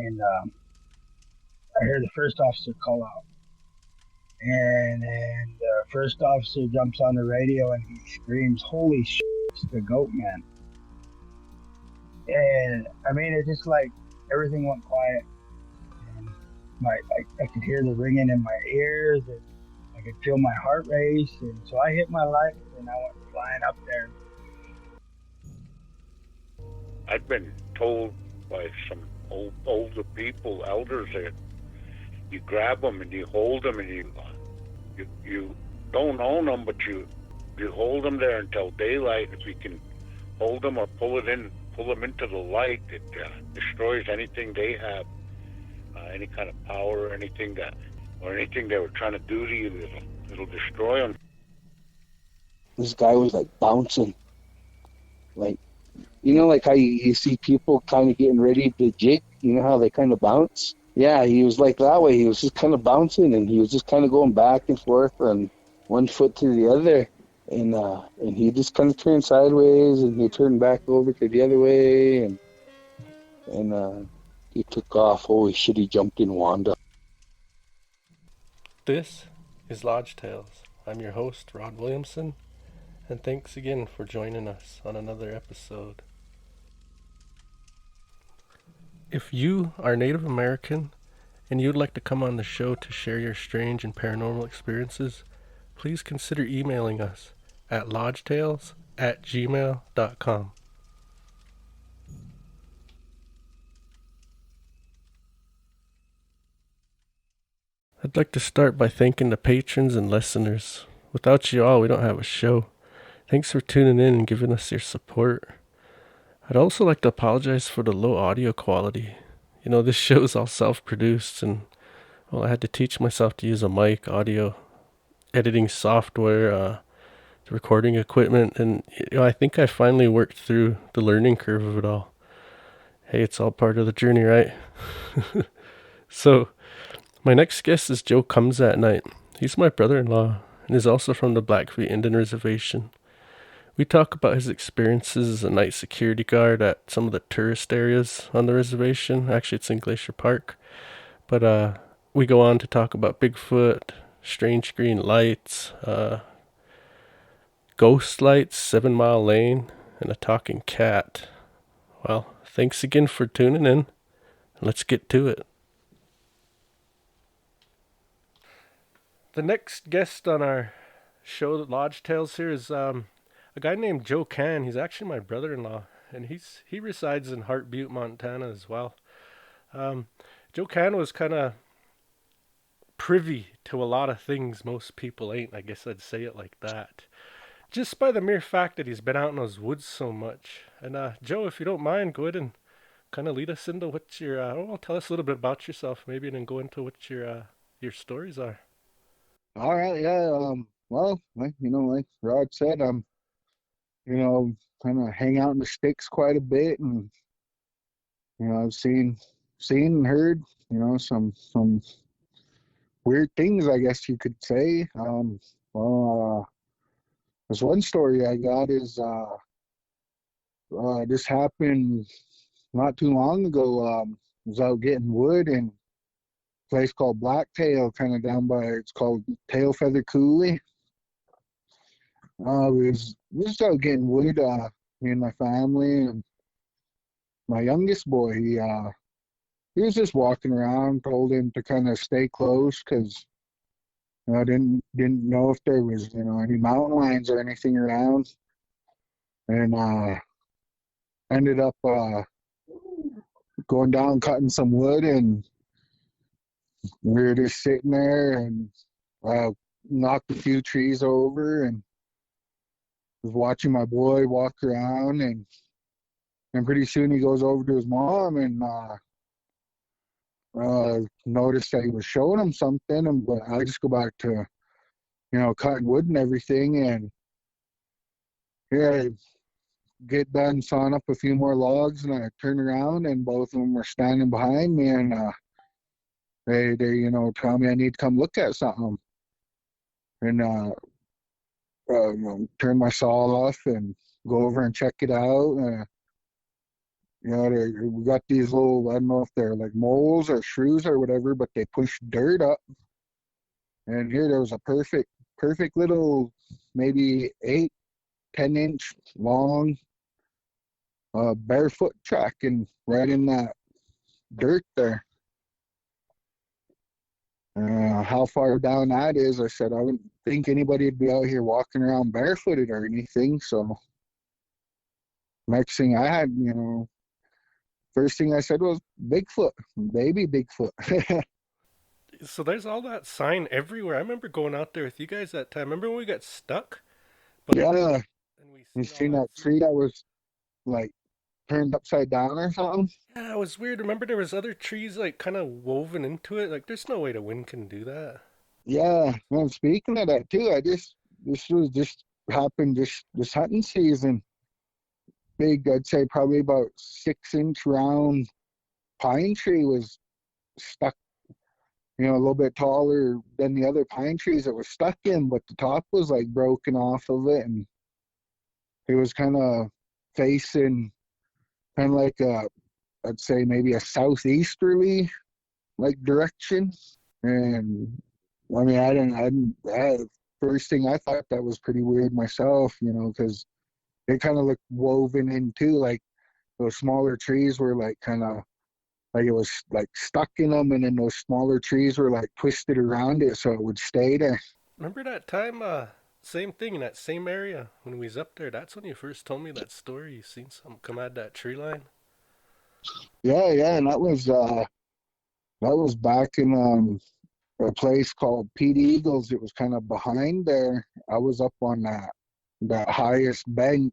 and I hear the first officer call out, and then the first officer jumps on the radio and he screams, "Holy shit, it's the goat man!" And I mean, it just like everything went quiet, and I could hear the ringing in my ears, and I could feel my heart race, and so I hit my lights and I went flying up there. I've been told by some older people, elders, that you grab them and you hold them and you don't own them, but you hold them there until daylight. If you can hold them or pull them into the light, it destroys anything they have, any kind of power or anything they were trying to do to you. It'll destroy them. This guy was like bouncing, like, you know, like how you see people kind of getting ready to jig, you know how they kind of bounce? Yeah, he was like that way. He was just kind of bouncing, and he was just kind of going back and forth from one foot to the other. And he just kind of turned sideways, and he turned back over to the other way, and he took off. Holy shit, he jumped in Wanda. This is Lodge Tales. I'm your host, Rod Williamson, and thanks again for joining us on another episode. If you are Native American and you'd like to come on the show to share your strange and paranormal experiences, please consider emailing us at lodgetales@gmail.com. I'd like to start by thanking the patrons and listeners. Without you all, we don't have a show. Thanks for tuning in and giving us your support. I'd also like to apologize for the low audio quality. You know, this show is all self-produced, and well, I had to teach myself to use a mic, audio editing software, the recording equipment, and you know, I think I finally worked through the learning curve of it all. Hey, it's all part of the journey, right? So, my next guest is Joe Comes at Night. He's my brother-in-law and is also from the Blackfeet Indian Reservation. We talk about his experiences as a night security guard at some of the tourist areas on the reservation. Actually, it's in Glacier Park. But we go on to talk about Bigfoot, strange green lights, ghost lights, 7 Mile Lane, and a talking cat. Well, thanks again for tuning in. Let's get to it. The next guest on our show, Lodge Tales, here is a guy named Joe Can. He's actually my brother-in-law, and he resides in Hart Butte, Montana as well. Joe Can was kind of privy to a lot of things most people ain't. I guess I'd say it like that. Just by the mere fact that he's been out in those woods so much. And Joe, if you don't mind, go ahead and kind of lead us into what your, tell us a little bit about yourself, maybe, and then go into what your stories are. All right, yeah. Well, like like Rod said, kind of hang out in the sticks quite a bit, and I've seen and heard, some weird things, I guess you could say. There's one story I got is this happened not too long ago. I was out getting wood in a place called Blacktail, kind of down by, it's called Tail Feather Coulee. We was out getting wood, me and my family, and my youngest boy, he was just walking around. Told him to kind of stay close because I didn't know if there was any mountain lions or anything around, and ended up going down cutting some wood, and we were just sitting there, and knocked a few trees over, and was watching my boy walk around, and pretty soon he goes over to his mom and noticed that he was showing him something, but I just go back to cutting wood and everything, and yeah, I get done sawing up a few more logs, and I turn around, and both of them were standing behind me, and they tell me I need to come look at something, and turn my saw off and go over and check it out. we got these little, I don't know if they're like moles or shrews or whatever, but they push dirt up. And here there was a perfect little, maybe 8-10 inch long barefoot track, and right in that dirt there. How far down that is, I said, I wouldn't think anybody would be out here walking around barefooted or anything. So next thing I had, first thing I said was Bigfoot, baby Bigfoot. So there's all that sign everywhere. I remember going out there with you guys that time. Remember when we got stuck? But Yeah, and we you seen all seen that that sign. tree that was like turned upside down or something? Yeah, it was weird. Remember there was other trees like kind of woven into it. Like there's no way the wind can do that. Yeah, well, speaking of that too, this was just happened this hunting season. Big, I'd say probably about 6 inch round pine tree was stuck, a little bit taller than the other pine trees that were stuck in, but the top was like broken off of it, and it was kind of facing kind of like I'd say maybe a southeasterly like direction. And I mean, first thing I thought that was pretty weird myself, because it kind of looked woven into like those smaller trees were like kind of like it was like stuck in them, and then those smaller trees were like twisted around it so it would stay there. Remember that time? Same thing in that same area when we was up there. That's when you first told me that story. You seen something come out of that tree line. Yeah, and that was back in a place called Pete Eagles. It was kind of behind there. I was up on that highest bench,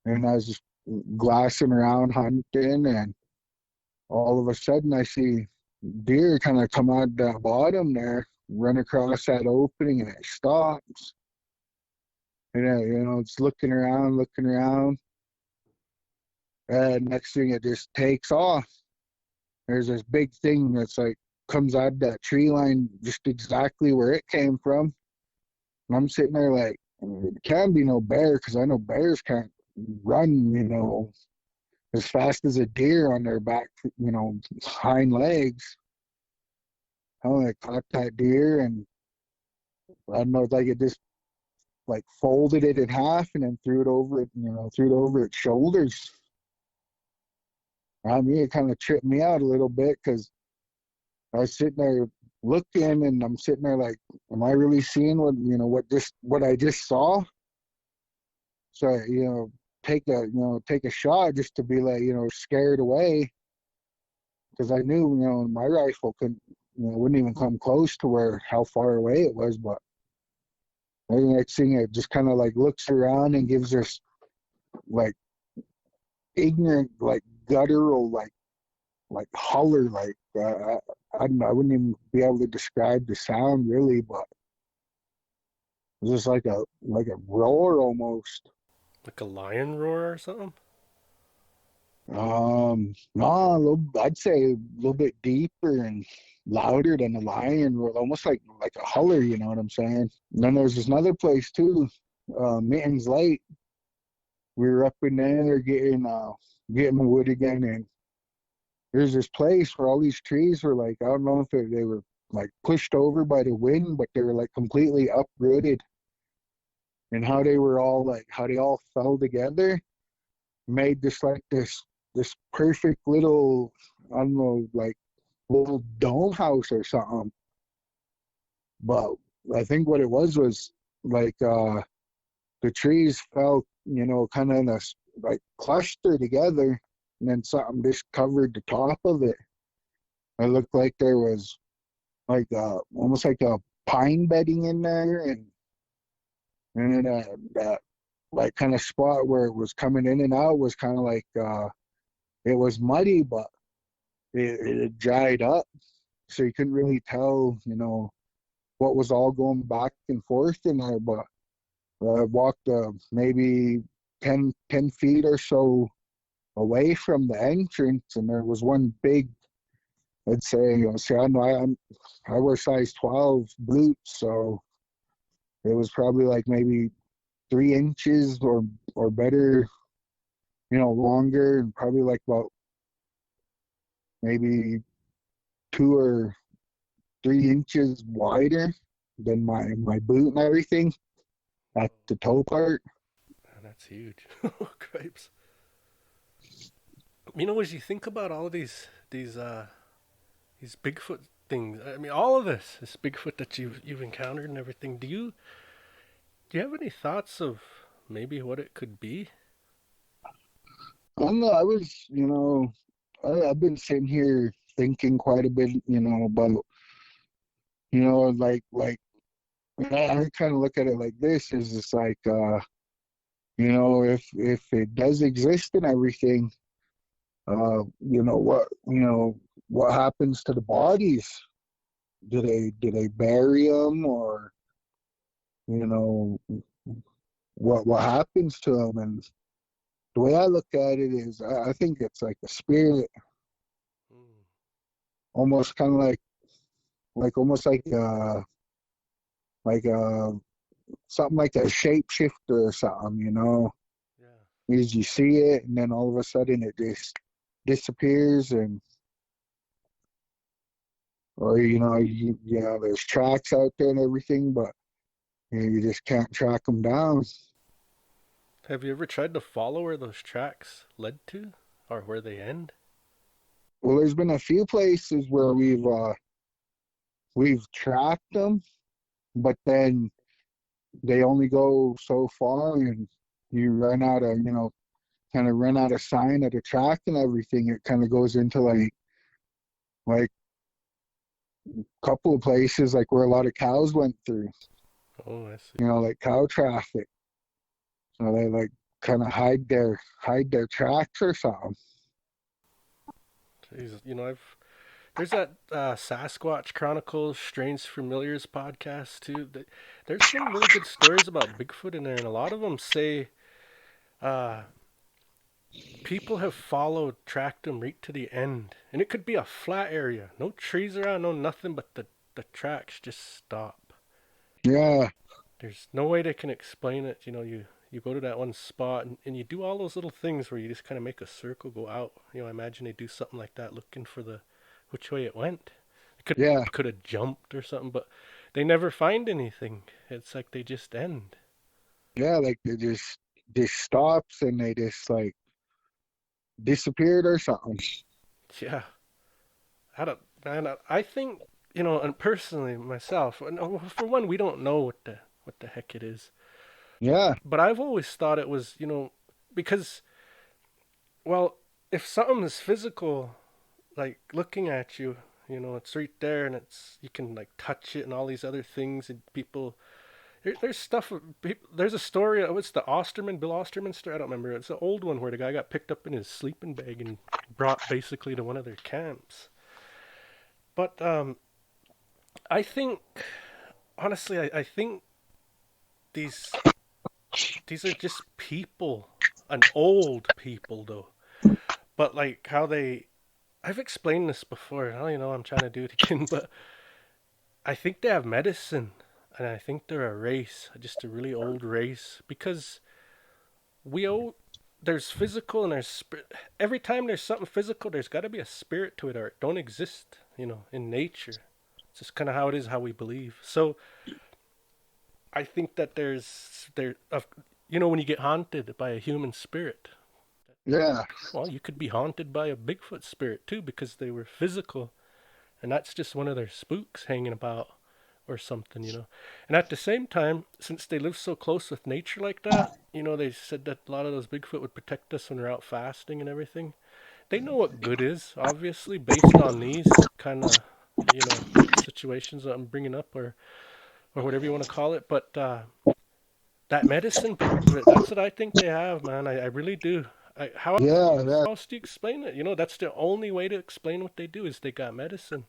and I was just glassing around hunting, and all of a sudden I see deer kind of come out that bottom there, run across that opening, and it stops. And it's looking around, and next thing it just takes off. There's this big thing that's like comes out of that tree line just exactly where it came from. And I'm sitting there like, it can't be no bear, because I know bears can't run, as fast as a deer on their back, hind legs. I caught that deer, and I don't know, like it just like folded it in half and then threw it over its shoulders. I mean, it kind of tripped me out a little bit, because I was sitting there looking, and I'm sitting there like, am I really seeing what I just saw? So take a shot just to be like, scared away, because I knew, my rifle wouldn't even come close to how far away it was. But the next thing, it just kind of like looks around and gives this like ignorant, like guttural, like holler, like I don't know, I wouldn't even be able to describe the sound really, but it was just like a roar almost. Like a lion roar or something? No, I'd say a little bit deeper and louder than a lion roar, almost like a holler. You know what I'm saying? And then there's this another place too, Mittens Lake. We were up in there getting the wood again, and there's this place where all these trees were like, I don't know if they were like pushed over by the wind, but they were like completely uprooted, and how they all fell together made this perfect little, I don't know, like little dome house or something. But I think what it was like the trees fell, kind of in a like cluster together, and then something just covered the top of it. It looked like there was like almost like a pine bedding in there, and then that like kind of spot where it was coming in and out was kind of like it was muddy, but it had dried up, so you couldn't really tell, what was all going back and forth in there. But I walked maybe 10 feet or so away from the entrance, and there was one big, I'd say, see, I wear size 12 boots, so it was probably like maybe 3 inches or better longer and probably like about maybe 2 or 3 inches wider than my boot and everything at the toe part. Man, that's huge. Cripes. As you think about all of these Bigfoot things, I mean, all of this Bigfoot that you've encountered and everything. Do you have any thoughts of maybe what it could be? I don't know. I've been sitting here thinking quite a bit, about, like I kind of look at it like this: is it's like, if it does exist and everything, what happens to the bodies? Do they bury them, or you know what happens to them? And the way I look at it is, I think it's like a spirit, Mm, almost kind of almost like something like a shapeshifter or something. yeah. Is you see it, and then all of a sudden it just disappears, and or there's tracks out there and everything, but you just can't track them down. Have you ever tried to follow where those tracks led to, or where they end? Well, there's been a few places where we've tracked them, but then they only go so far, and you run out of kind of run out of sign of the track and everything. It kind of goes into like a couple of places like where a lot of cows went through, Oh, I see. like cow traffic. So they like kind of hide their tracks or something. Jesus, there's that Sasquatch Chronicles Strange Familiars podcast too. There's some really good stories about Bigfoot in there, and a lot of them say uh, people have followed, tracked them right to the end, and it could be a flat area, no trees around, no nothing, but the tracks just stop. Yeah, There's no way they can explain it. You go to that one spot and you do all those little things where you just kind of make a circle go out. I imagine they do something like that, looking for the which way it went. It yeah, could have jumped or something, but they never find anything. It's like they just end. yeah. Like they just stops, and they just like disappeared or something. Yeah, I don't, man. I think and personally myself, for one, we don't know what the heck it is. Yeah, But I've always thought it was, because, well, if something is physical, like looking at you, it's right there, and you can like touch it and all these other things, and people, there's stuff. There's a story. What's the Bill Osterman story? I don't remember. It's an old one where the guy got picked up in his sleeping bag and brought basically to one of their camps. But I think, honestly, I think these these are just people, an old people though. But like how I've explained this before. I don't even know I'm trying to do it again, but I think they have medicine, and I think they're a race, just a really old race, because we owe. There's physical and there's spirit. Every time there's something physical, there's got to be a spirit to it, or it don't exist. In nature, it's just kind of how it is, how we believe. So I think that when you get haunted by a human spirit, yeah, well, you could be haunted by a Bigfoot spirit too, because they were physical, and that's just one of their spooks hanging about or something. And at the same time, since they live so close with nature like that, they said that a lot of those Bigfoot would protect us when we're out fasting and everything. They know what good is, obviously, based on these kind of, situations that I'm bringing up, or whatever you want to call it. But that medicine part of it, that's what I think they have, man. I really do. How yeah, yeah, else do you explain it? That's the only way to explain what they do is they got medicine.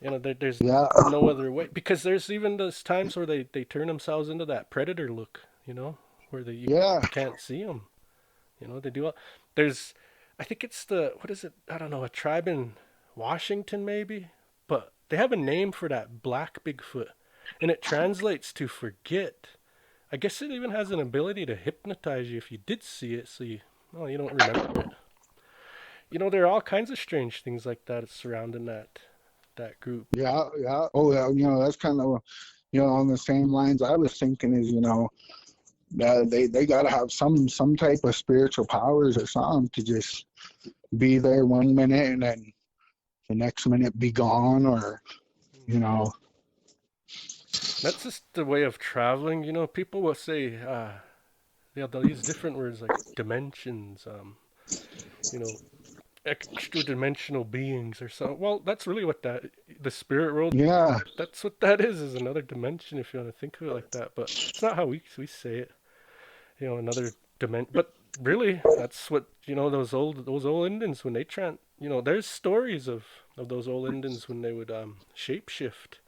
There's yeah, no other way, because there's even those times where they turn themselves into that predator look, where you yeah, can't see them. They do. There's, I think it's what is it? I don't know, a tribe in Washington maybe, but they have a name for that black Bigfoot, and it translates to forget. I guess it even has an ability to hypnotize you if you did see it, so Oh, you don't remember it. There are all kinds of strange things like that surrounding that group. Yeah, yeah. Oh, yeah. That's kind of, on the same lines I was thinking is, they got to have some type of spiritual powers or something to just be there one minute and then the next minute be gone, or you Hmm. know. That's just the way of traveling. People will say, they'll use different words like dimensions, you know, extra dimensional beings or so. Well, that's really what the spirit world. Yeah, That's what that is another dimension if you want to think of it like that. But it's not how we say it. Another dimension. But really, that's what those old Indians when they there's stories of those old Indians when they would shapeshift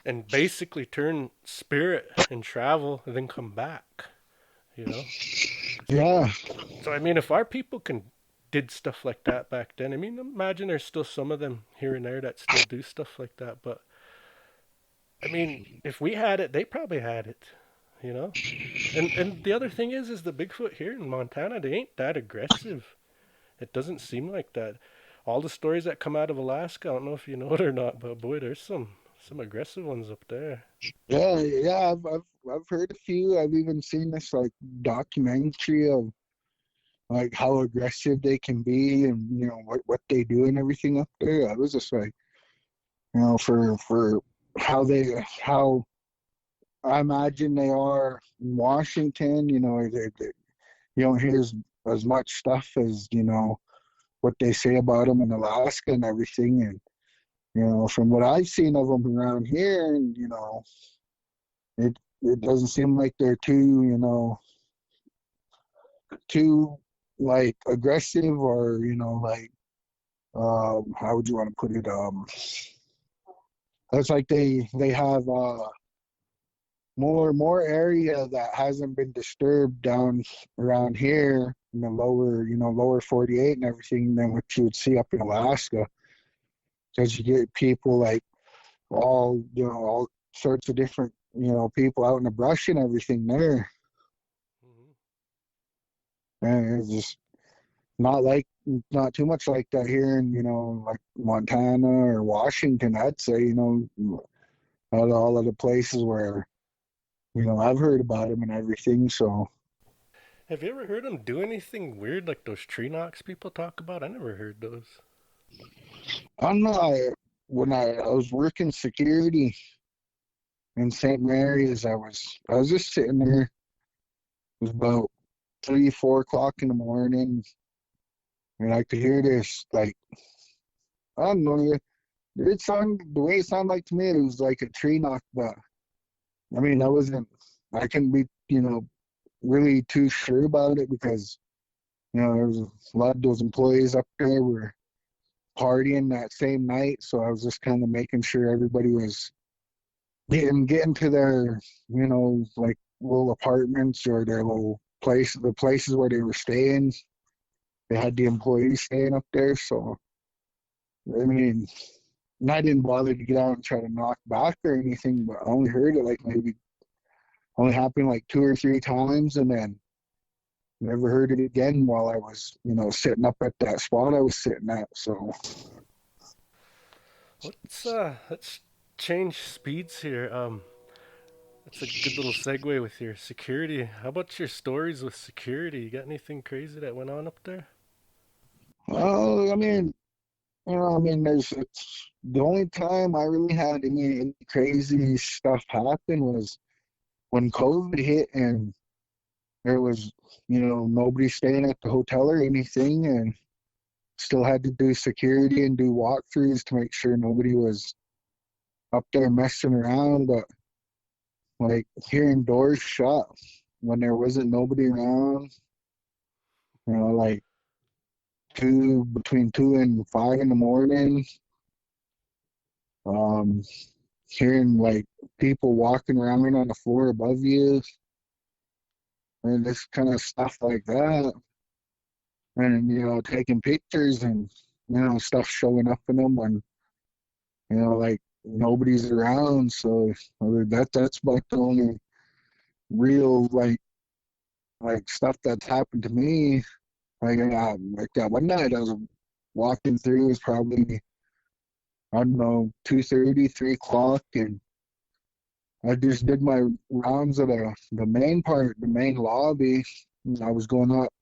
and basically turn spirit and travel and then come back. You know. yeah, So I mean, if our people can did stuff like that back then, I mean, imagine there's still some of them here and there that still do stuff like that. But I mean, if we had it, they probably had it. You know. And the other thing is the Bigfoot here in Montana, they ain't that aggressive. It doesn't seem like that. All the stories that come out of Alaska, I don't know if you know it or not, but boy, there's some aggressive ones up there. yeah. I've heard a few. I've even seen this like documentary of like how aggressive they can be, and what they do and everything up there. I was just like, for how I imagine they are in Washington. You don't hear as much stuff as what they say about them in Alaska and everything. And from what I've seen of them around here, and it doesn't seem like they're too like aggressive, or like how would you want to put it? It's like they have more area that hasn't been disturbed down around here in the lower 48 and everything than what you would see up in Alaska, because you get people like all sorts of different people out in the brush and everything there, Hmm. and it's just not too much like that here in like Montana or Washington. I'd say out of all of the places where I've heard about them and everything. So Have you ever heard them do anything weird like those tree knocks people talk about? I never heard those. I'm not when I was working security in St. Mary's, I was just sitting there. It was about 3, 4 o'clock in the morning, and I could hear this like, I don't know. The way it sounded like to me, it was like a tree knock, but I mean, I couldn't be, really too sure about it, because, there was a lot of those employees up there were partying that same night. So I was just kind of making sure everybody was getting to their, like little apartments or their little the places where they were staying. They had the employees staying up there. So, I mean, and I didn't bother to get out and try to knock back or anything, but I only heard it like maybe only happened like 2 or 3 times, and then never heard it again while I was, sitting up at that spot I was sitting at. So, Let's change speeds here. That's a good little segue with your security. How about your stories with security? You got anything crazy that went on up there? well, I mean, it's the only time I really had any crazy stuff happen was when COVID hit, and there was, nobody staying at the hotel or anything, and still had to do security and do walkthroughs to make sure nobody was up there messing around. But like hearing doors shut when there wasn't nobody around, like between 2 and 5 in the morning, um, hearing like people walking around on the floor above you and this kind of stuff like that, and taking pictures and stuff showing up in them when like nobody's around. So that's about the only real like stuff that's happened to me. Like that one night I was walking through, it was probably, I don't know, 2:30, 3 o'clock, and I just did my rounds of the main part, the main lobby. And I was going up,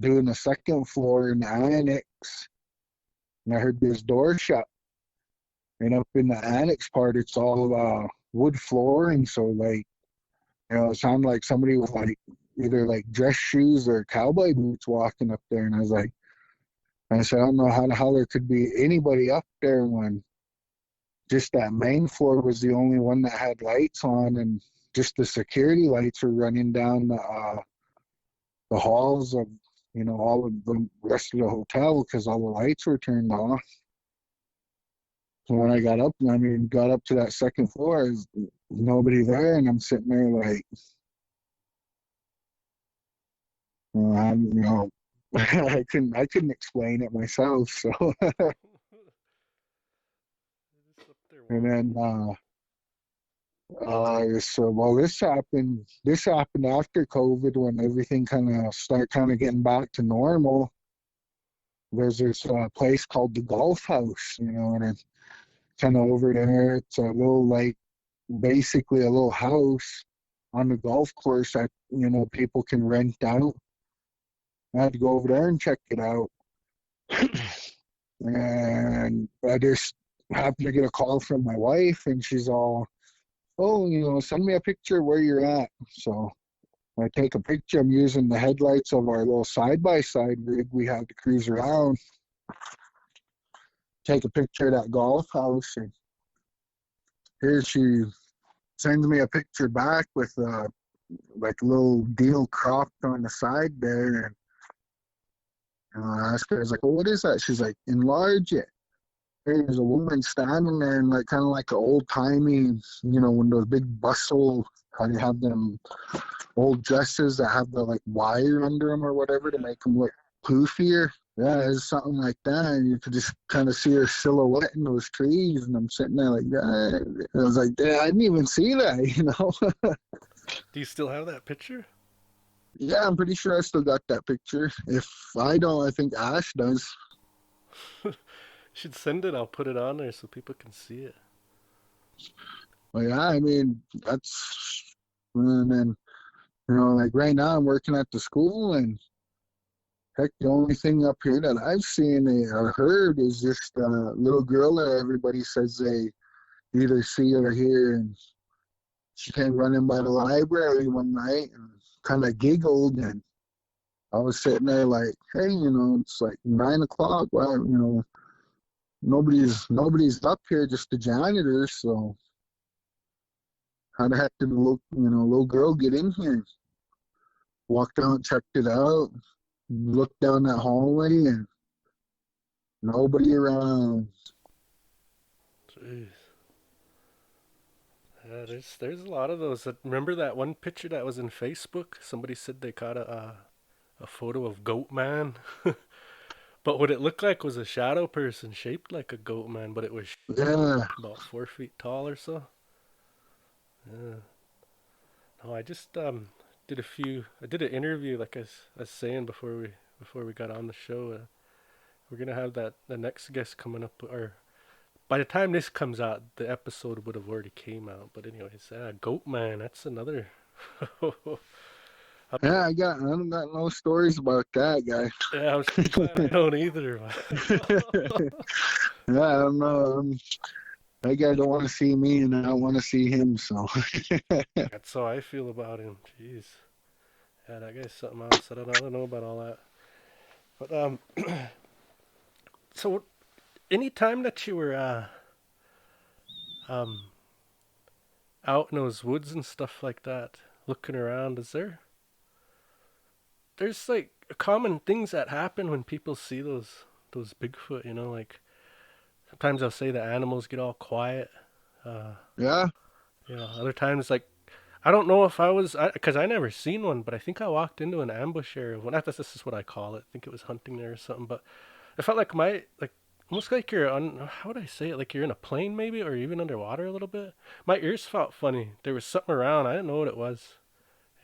doing the second floor in the annex, and I heard this door shut. And up in the annex part, it's all wood flooring, so like, it sounded like somebody with like either like dress shoes or cowboy boots walking up there. And I said, I don't know how the hell there could be anybody up there when just that main floor was the only one that had lights on, and just the security lights were running down the halls of all of the rest of the hotel because all the lights were turned off. So when I got up to that second floor, there's nobody there, and I'm sitting there like, I'm, I couldn't explain it myself. So Just up there and walking. then so well, this happened after COVID when everything kind of getting back to normal. There's this place called the Golf House, and it's kind of over there. It's a little like basically a little house on the golf course that people can rent out. I had to go over there and check it out, and I just happened to get a call from my wife, and she's all, "Oh, send me a picture where you're at." So I take a picture. I'm using the headlights of our little side by side rig we have to cruise around. Take a picture of that golf house, and here she sends me a picture back with like a little deal cropped on the side there. And I asked her, I was like, "Well, what is that?" She's like, "Enlarge it." There's a woman standing there in like kind of like an old timey, when those big bustle, how you have them old dresses that have the like wire under them or whatever to Yeah. make them look poofier. Yeah, it's something like that. And you could just kind of see her silhouette in those trees. And I'm sitting there like that. I was like, yeah, I didn't even see that. Do you still have that picture? Yeah, I'm pretty sure I still got that picture. If I don't, I think Ash does. You should send it. I'll put it on there so people can see it. But yeah, I mean, that's, and then, like right now I'm working at the school, and heck, the only thing up here that I've seen or heard is just a little girl that everybody says they either see or hear. And she came running by the library one night and kind of giggled. And I was sitting there like, hey, it's like 9 o'clock. Well, nobody's up here, just the janitors. So how the heck did the little girl get in here? Walked out, checked it out, looked down that hallway, and nobody around. Jeez. Yeah, there's a lot of those. Remember that one picture that was in Facebook? Somebody said they caught a photo of Goat Man, but what it looked like was a shadow person shaped like a goat man, but it was Yeah, about 4 feet tall or so. Yeah. No, I just did a few. I did an interview, like I was saying before we got on the show. We're gonna have the next guest coming up, or by the time this comes out, the episode would have already came out. But anyways, Goat Man, that's another. yeah, I don't got no stories about that guy. Yeah, I'm pretty glad I don't either. Yeah, I don't know. That guy don't want to see me, and I don't want to see him. So That's how I feel about him. Jeez. Yeah, that guy's something else. I don't know about all that. But so any time that you were um out in those woods and stuff like that, looking around, there's like common things that happen when people see those Bigfoot, like sometimes they'll say the animals get all quiet. Uh, yeah, other times like I don't know if because I never seen one, but I think I walked into an ambush area. Well, not that this is what I call it. I think it was hunting there or something, but it felt like almost like you're on, how would I say it? Like you're in a plane maybe, or even underwater a little bit. My ears felt funny. There was something around. I didn't know what it was.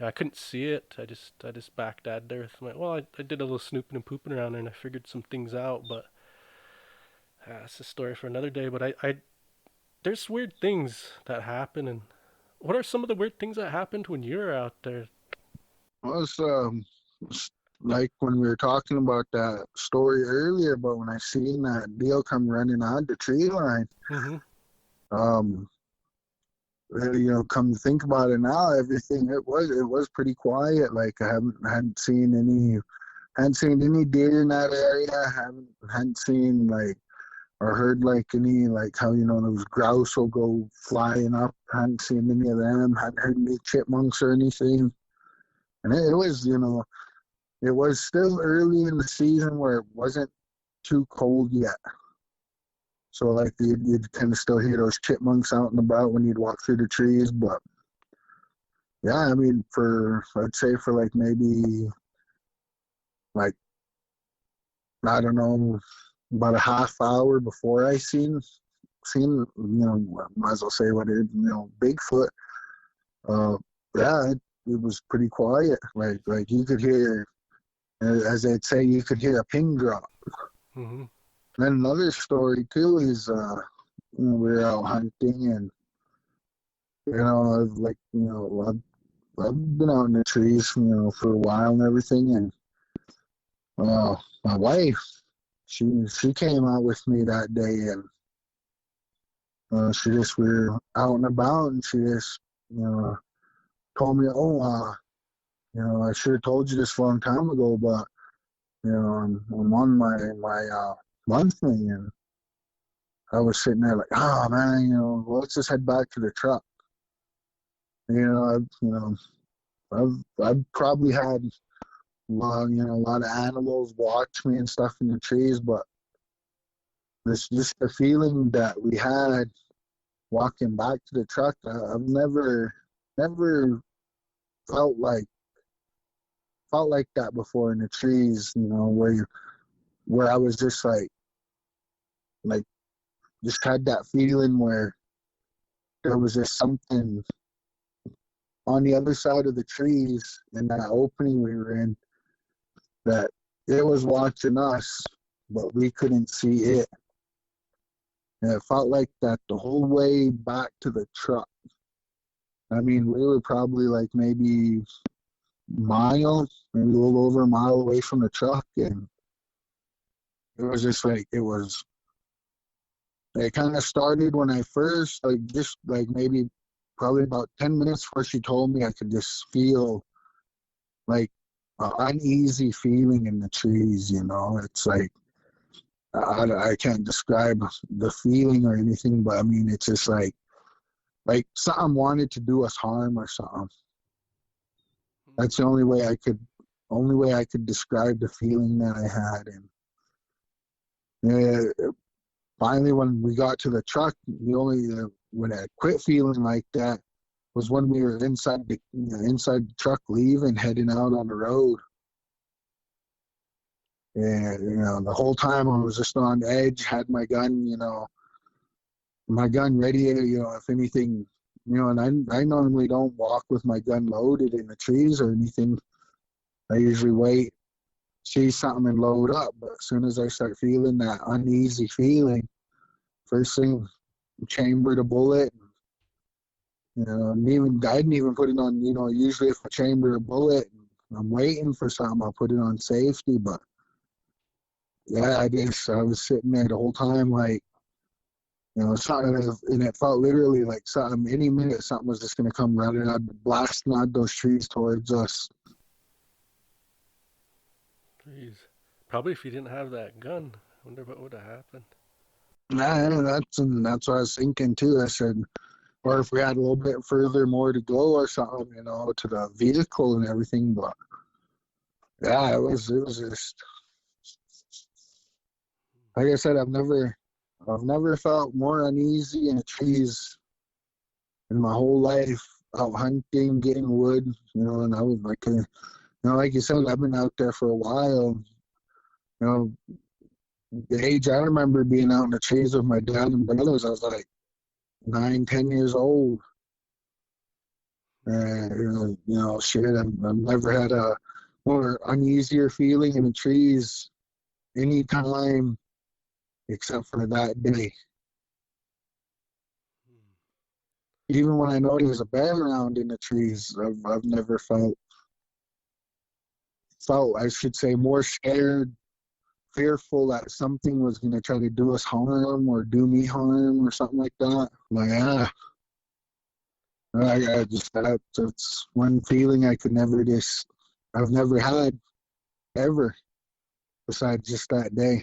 Yeah, I couldn't see it. I just backed Dad there with my. Well, I did a little snooping and pooping around there, and I figured some things out. But that's a story for another day. But I there's weird things that happen, and what are some of the weird things that happened when you were out there? Well, it's like when we were talking about that story earlier, but when I seen that deal come running on the tree line, Mm-hmm. um, come to think about it now, everything it was pretty quiet. Like I hadn't seen any deer in that area. Hadn't seen like or heard like any like how those grouse will go flying up. Hadn't seen any of them. Hadn't heard any chipmunks or anything. And it was still early in the season where it wasn't too cold yet. So like you'd kind of still hear those chipmunks out and about when you'd walk through the trees. But yeah, I mean, I'd say for like maybe like I don't know, about a half hour before I might as well say what it, Bigfoot. Uh, yeah, it was pretty quiet. Like you could hear, as they'd say, you could hear a pin drop. Mm-hmm. Then another story too is we were out hunting and I've been out in the trees for a while and everything, and my wife she came out with me that day, and we were out and about, and she just told me, I should have told you this a long time ago, but I'm on my monthly, and I was sitting there like, oh man, well, let's just head back to the truck. I've probably had a lot of animals watch me and stuff in the trees, but this just the feeling that we had walking back to the truck. I've never felt like that before in the trees. Where I was just like just had that feeling where there was just something on the other side of the trees in that opening we were in that it was watching us, but we couldn't see it. And it felt like that the whole way back to the truck. I mean, we were probably like maybe maybe a little over a mile away from the truck, and it was just like it kind of started when I first just maybe probably about 10 minutes before she told me, I could just feel like an uneasy feeling in the trees. It's like I can't describe the feeling or anything, but I mean it's just like something wanted to do us harm or something. That's the only way I could describe the feeling that I had. And finally, when we got to the truck, the only when I quit feeling like that was when we were inside the truck, leaving, heading out on the road. And the whole time I was just on edge, had my gun, ready. If anything, and I normally don't walk with my gun loaded in the trees or anything. I usually wait, see something and load up. But as soon as I start feeling that uneasy feeling, first thing, chamber the bullet. And I didn't even put it on. Usually if I chamber a bullet, I'm waiting for something, I'll put it on safety. But yeah, I was sitting there the whole time, like, something, and it felt literally like something. Any minute, something was just gonna come running out, blasting out those trees towards us. Jeez. Probably if you didn't have that gun, I wonder what would have happened. Nah, that's what I was thinking too. I said, or if we had a little bit further more to go or something, to the vehicle and everything. But yeah, it was just like I said, I've never felt more uneasy in the trees in my whole life, out hunting, getting wood, and I was like, like you said, I've been out there for a while. The age I remember being out in the trees with my dad and brothers, I was like 9, 10 years old. Shit, I've never had a more uneasier feeling in the trees anytime except for that day. Even when I know there's a bear around in the trees, I've never felt, I should say, more scared, fearful that something was going to try to do us harm or do me harm or something like that. Like, I just, that's one feeling I've never had ever besides just that day.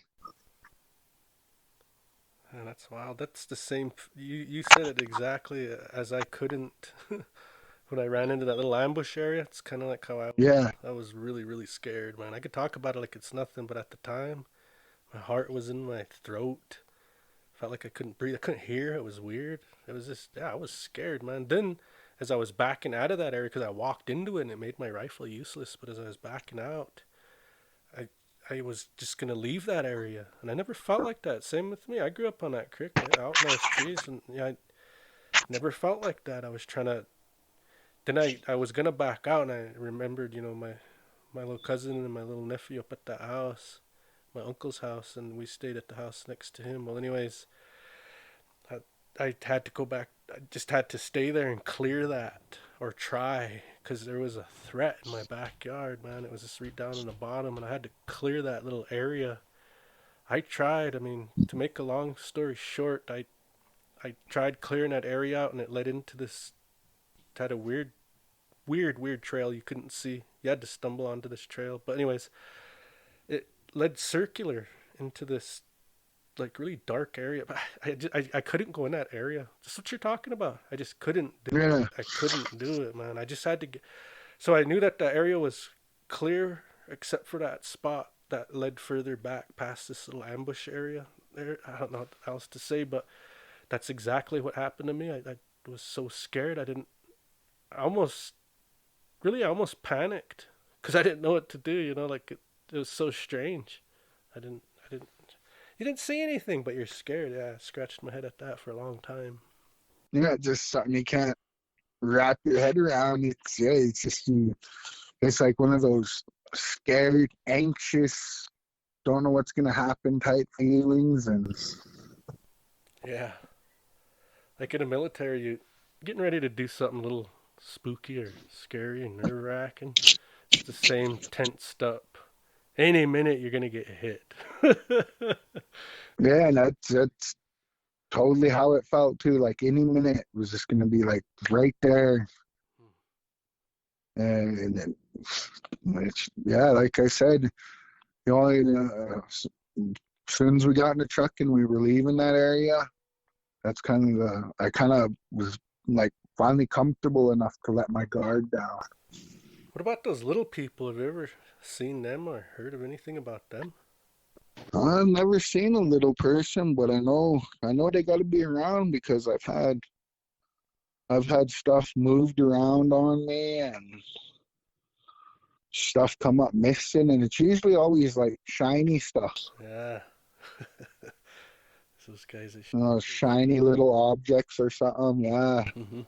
And that's wild. That's the same. You said it exactly as I couldn't when I ran into that little ambush area. It's kind of like how I was. Yeah. I was really, really scared, man. I could talk about it like it's nothing, but at the time, my heart was in my throat. Felt like I couldn't breathe. I couldn't hear. It was weird. It was just, yeah, I was scared, man. Then, as I was backing out of that area, because I walked into it and it made my rifle useless, but as I was backing out, I I was just gonna leave that area, and I never felt like that. Same with me. I grew up on that creek, out in those trees, and yeah, I never felt like that. I was trying to. Then I was gonna back out, and I remembered, my little cousin and my little nephew up at that house, my uncle's house, and we stayed at the house next to him. Well, anyways, I, I had to go back. I just had to stay there and clear that or try because there was a threat in my backyard, man. It was just right down in the bottom, and I had to clear that little area. I tried. I mean, to make a long story short, I tried clearing that area out, and it led into this. It had a weird trail you couldn't see. You had to stumble onto this trail. But anyways, it led circular into this like really dark area. But I couldn't go in that area. That's what you're talking about. I just couldn't do it. Yeah. I couldn't do it, man. I just had to get. So I knew that the area was clear except for that spot that led further back past this little ambush area. There, I don't know what else to say, but that's exactly what happened to me. I was so scared. I didn't. I almost I almost panicked because I didn't know what to do. Like it was so strange. I didn't. You didn't see anything, but you're scared. Yeah, I scratched my head at that for a long time. Yeah, just something you can't wrap your head around. It's just it's like one of those scared, anxious, don't know what's gonna happen type feelings, and Yeah, like in the military, you getting ready to do something a little spooky or scary and nerve wracking. It's the same tensed up. Any minute you're gonna get hit. yeah, and that's totally how it felt too. Like any minute was just gonna be like right there, and then yeah, like I said, as soon as we got in the truck and we were leaving that area, that's I kind of was like finally comfortable enough to let my guard down. What about those little people? Have you ever seen them or heard of anything about them? I've never seen a little person, but I know they got to be around because I've had stuff moved around on me and stuff come up missing, and it's usually always like shiny stuff. Yeah. Those guys. Shiny little objects or something. Yeah. Mm-hmm.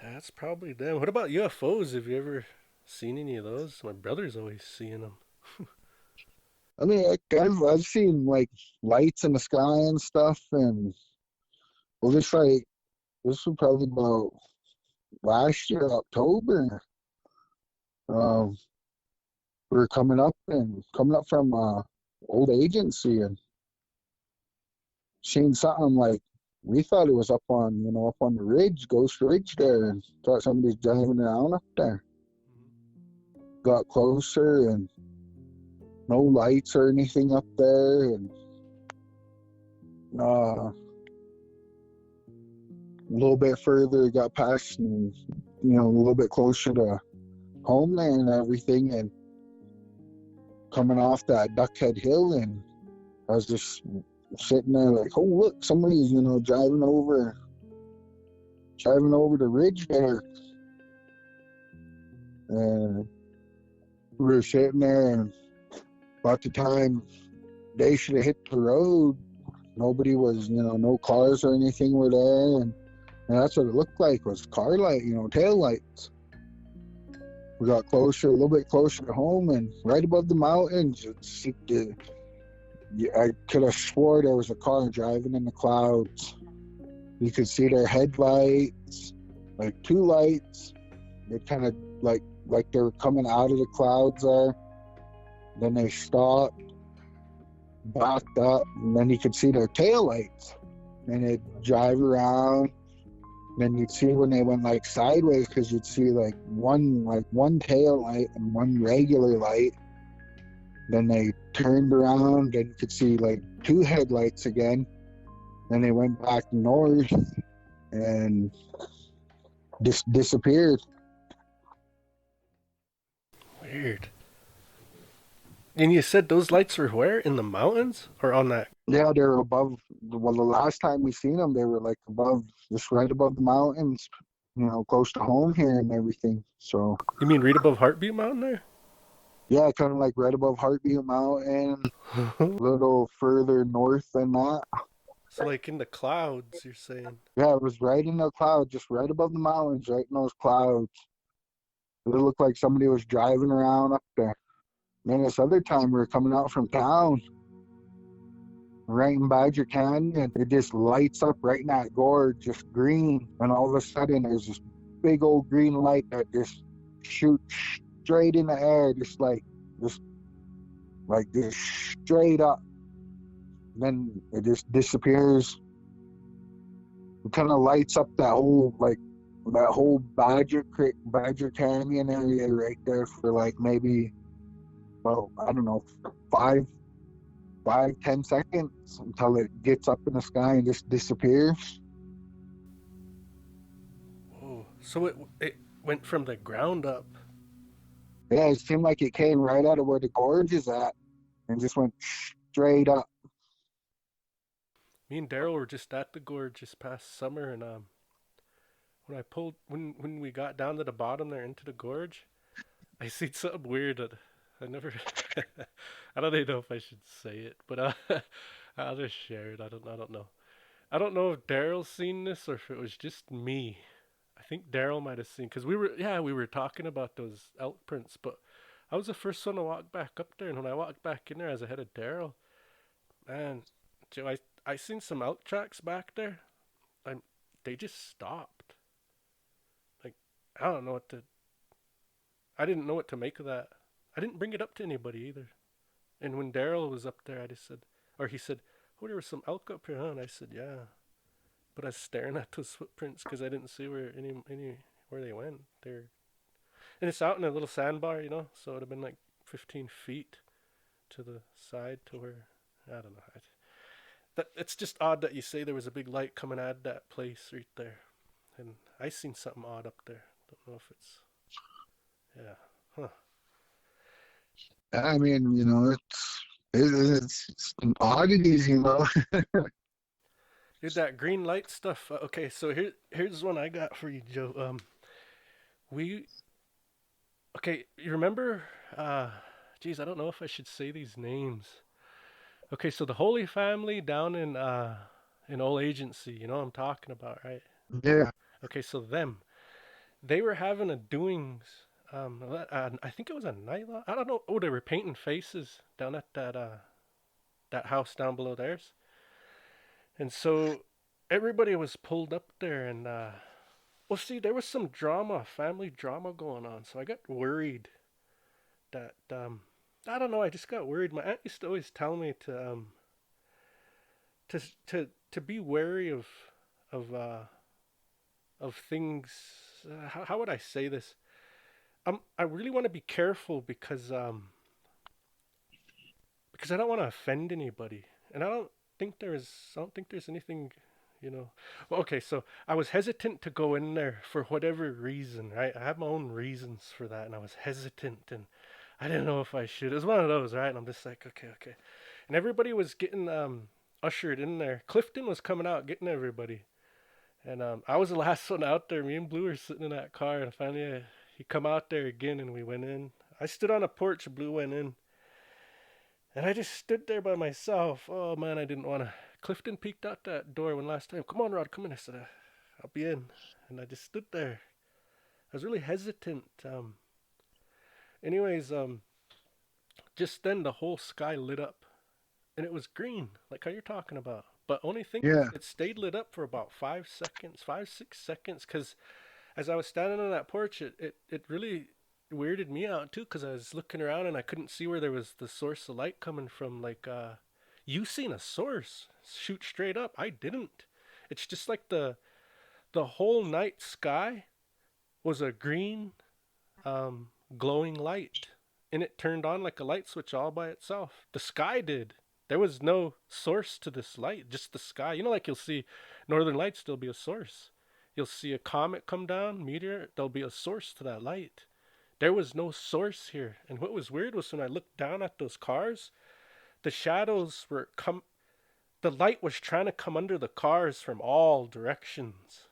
Yeah, that's probably them. What about UFOs? Have you ever seen any of those? My brother's always seeing them. I mean, I've seen like lights in the sky and stuff, and well, this was probably about last year, October. Um, we were coming up from old agency and seen something like we thought it was up on the ridge, Ghost Ridge there, and thought somebody's driving around up there. Got closer and no lights or anything up there, and a little bit further got past and a little bit closer to home there and everything, and coming off that Duckhead Hill, and I was just sitting there like, oh look, somebody's driving over the ridge there, and we were sitting there, and about the time they should have hit the road, nobody was, no cars or anything were there, and And that's what it looked like, was car light, tail lights. We got closer, a little bit closer to home, and right above the mountains, I could have swore there was a car driving in the clouds. You could see their headlights, like two lights. They kind of like they were coming out of the clouds there. Then they stopped, backed up, and then you could see their tail lights. And they'd drive around. Then you'd see when they went like sideways, because you'd see like one tail light and one regular light. Then they turned around, and you could see like two headlights again. Then they went back north and just disappeared. Weird. And you said those lights were where? In the mountains? Or on that? Yeah, they're above. Well, the last time we seen them, they were like above, just right above the mountains, close to home here and everything. So. You mean right above Heartbeat Mountain there? Yeah, kind of like right above Heartbeat Mountain, a little further north than that. So like in the clouds, you're saying? Yeah, it was right in the clouds, just right above the mountains, right in those clouds. It looked like somebody was driving around up there. Then this other time we were coming out from town, right in Badger Canyon, it just lights up right in that gorge, just green. And all of a sudden there's this big old green light that just shoots straight in the air, just straight up. Then it just disappears. It kind of lights up that whole Badger Canyon area right there for like maybe, well, I don't know, 5-10 seconds until it gets up in the sky and just disappears. Whoa. So it went from the ground up. Yeah, it seemed like it came right out of where the gorge is at and just went straight up. Me and Daryl were just at the gorge this past summer, and when we got down to the bottom there into the gorge, I seen something weird that I never. I don't even know if I should say it, but I'll just share it. I don't know. I don't know if Daryl's seen this or if it was just me. I think Daryl might have seen, because we were talking about those elk prints, but I was the first one to walk back up there, and when I walked back in there, I was ahead of Daryl. Man, Joe, I seen some elk tracks back there. They just stopped. Like, I don't know what to. I didn't know what to make of that. I didn't bring it up to anybody either. And when Daryl was up there, I just said, or he said, "Oh, there was some elk up here, huh?" And I said, "Yeah." But I was staring at those footprints because I didn't see where where they went. And it's out in a little sandbar, so it would have been like 15 feet to the side to where, I don't know. It's just odd that you say there was a big light coming out of that place right there. And I seen something odd up there. Don't know if it's, yeah, huh. I mean, it's oddities, Dude, that green light stuff. Okay, so here's one I got for you, Joe. Okay, you remember? Geez, I don't know if I should say these names. Okay, so the Holy Family down in Old Agency, you know what I'm talking about, right? Yeah. Okay, so they were having a doings. I think it was a nightlight. I don't know. Oh, they were painting faces down at that house down below theirs. And so everybody was pulled up there, and well, see, there was some drama, family drama going on. So I got worried that I don't know. I just got worried. My aunt used to always tell me to be wary of uh, of things. How would I say this? I really want to be careful because I don't want to offend anybody, and I don't think there's anything, Well, okay, so I was hesitant to go in there for whatever reason, right? I have my own reasons for that, and I was hesitant, and I didn't know if I should. It was one of those, right? And I'm just like, okay, and everybody was getting ushered in there. Clifton was coming out getting everybody, and I was the last one out there. Me and Blue were sitting in that car, and finally he come out there again, and we went in. I stood on a porch, Blue went in. And I just stood there by myself. Oh man, I didn't want to. Clifton peeked out that door one last time. Come on, Rod, come in. I said, I'll be in. And I just stood there. I was really hesitant. Anyways, just then the whole sky lit up, and it was green, like how you're talking about. But only thing is, Yeah. it stayed lit up for about 5 seconds, 5, 6 seconds. Because as I was standing on that porch, it really weirded me out too. Because I was looking around and I couldn't see where there was the source of light coming from. Like, you seen a source shoot straight up? I didn't. It's just like the whole night sky was a green, glowing light, and it turned on like a light switch all by itself. The sky did. There was no source to this light, just the sky. You know, like you'll see northern lights, there'll be a source. You'll see a comet come down, meteor, there'll be a source to that light. There was no source here. And what was weird was when I looked down at those cars, the shadows were the light was trying to come under the cars from all directions.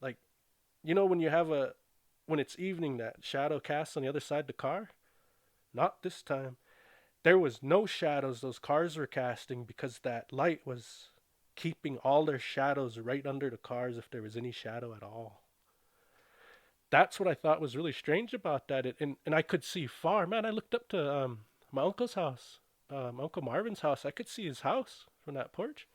Like, you know, when you have when it's evening, that shadow casts on the other side of the car? Not this time. There was no shadows those cars were casting because that light was keeping all their shadows right under the cars if there was any shadow at all. That's what I thought was really strange about that. And I could see far. Man, I looked up to my uncle's house, my Uncle Marvin's house. I could see his house from that porch.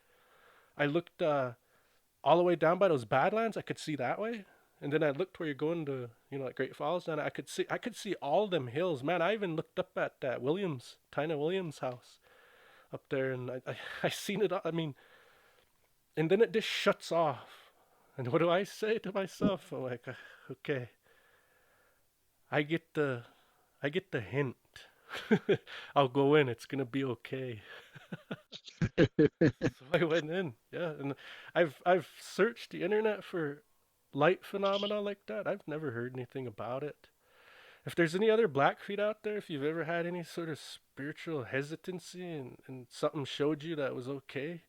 I looked all the way down by those Badlands. I could see that way. And then I looked where you're going to, like Great Falls, and I could see all them hills. Man, I even looked up at that Tina Williams house up there, and I seen it. I mean, and then it just shuts off. And what do I say to myself? I'm like, okay, I get the, I get the hint. I'll go in. It's gonna be okay. So I went in, yeah, and I've searched the internet for light phenomena like that. I've never heard anything about it. If there's any other Blackfeet out there, if you've ever had any sort of spiritual hesitancy and something showed you that was okay,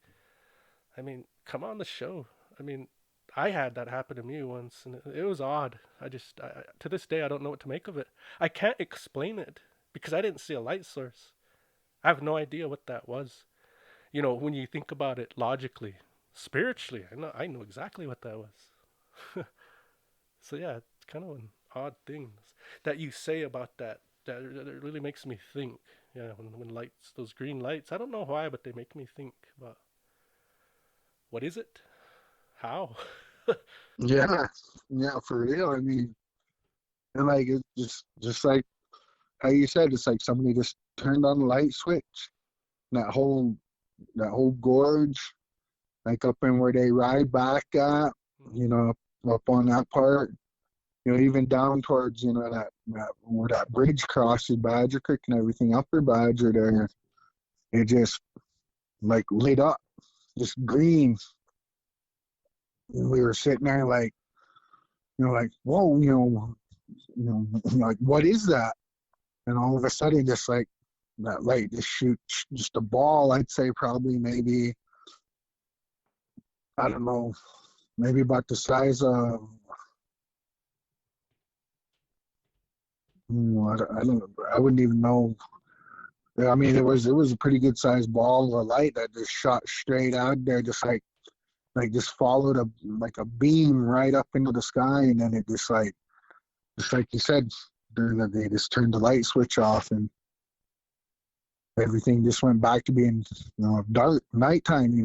I mean, come on the show. I mean, I had that happen to me once, and it was odd. To this day, I don't know what to make of it. I can't explain it because I didn't see a light source. I have no idea what that was. When you think about it logically, spiritually, I know exactly what that was. So yeah, it's kind of an odd thing that you say about that it really makes me think. Yeah, when lights, those green lights, I don't know why, but they make me think about what is it? How? Yeah. Yeah, for real. I mean, and like it's just like how you said, it's like somebody just turned on the light switch. That whole gorge, like up in where they ride back at, up on that part, even down towards, that where that bridge crosses Badger Creek and everything, Upper Badger there, it just like lit up, just green. And we were sitting there like, whoa, like what is that? And all of a sudden, just like that light just shoots just a ball. I'd say probably maybe, I don't know, maybe about the size of, I don't, I wouldn't even know. I mean, it was a pretty good sized ball of light that just shot straight out there, just just followed a beam right up into the sky, and then it just like you said, they just turned the light switch off, and everything just went back to being dark nighttime.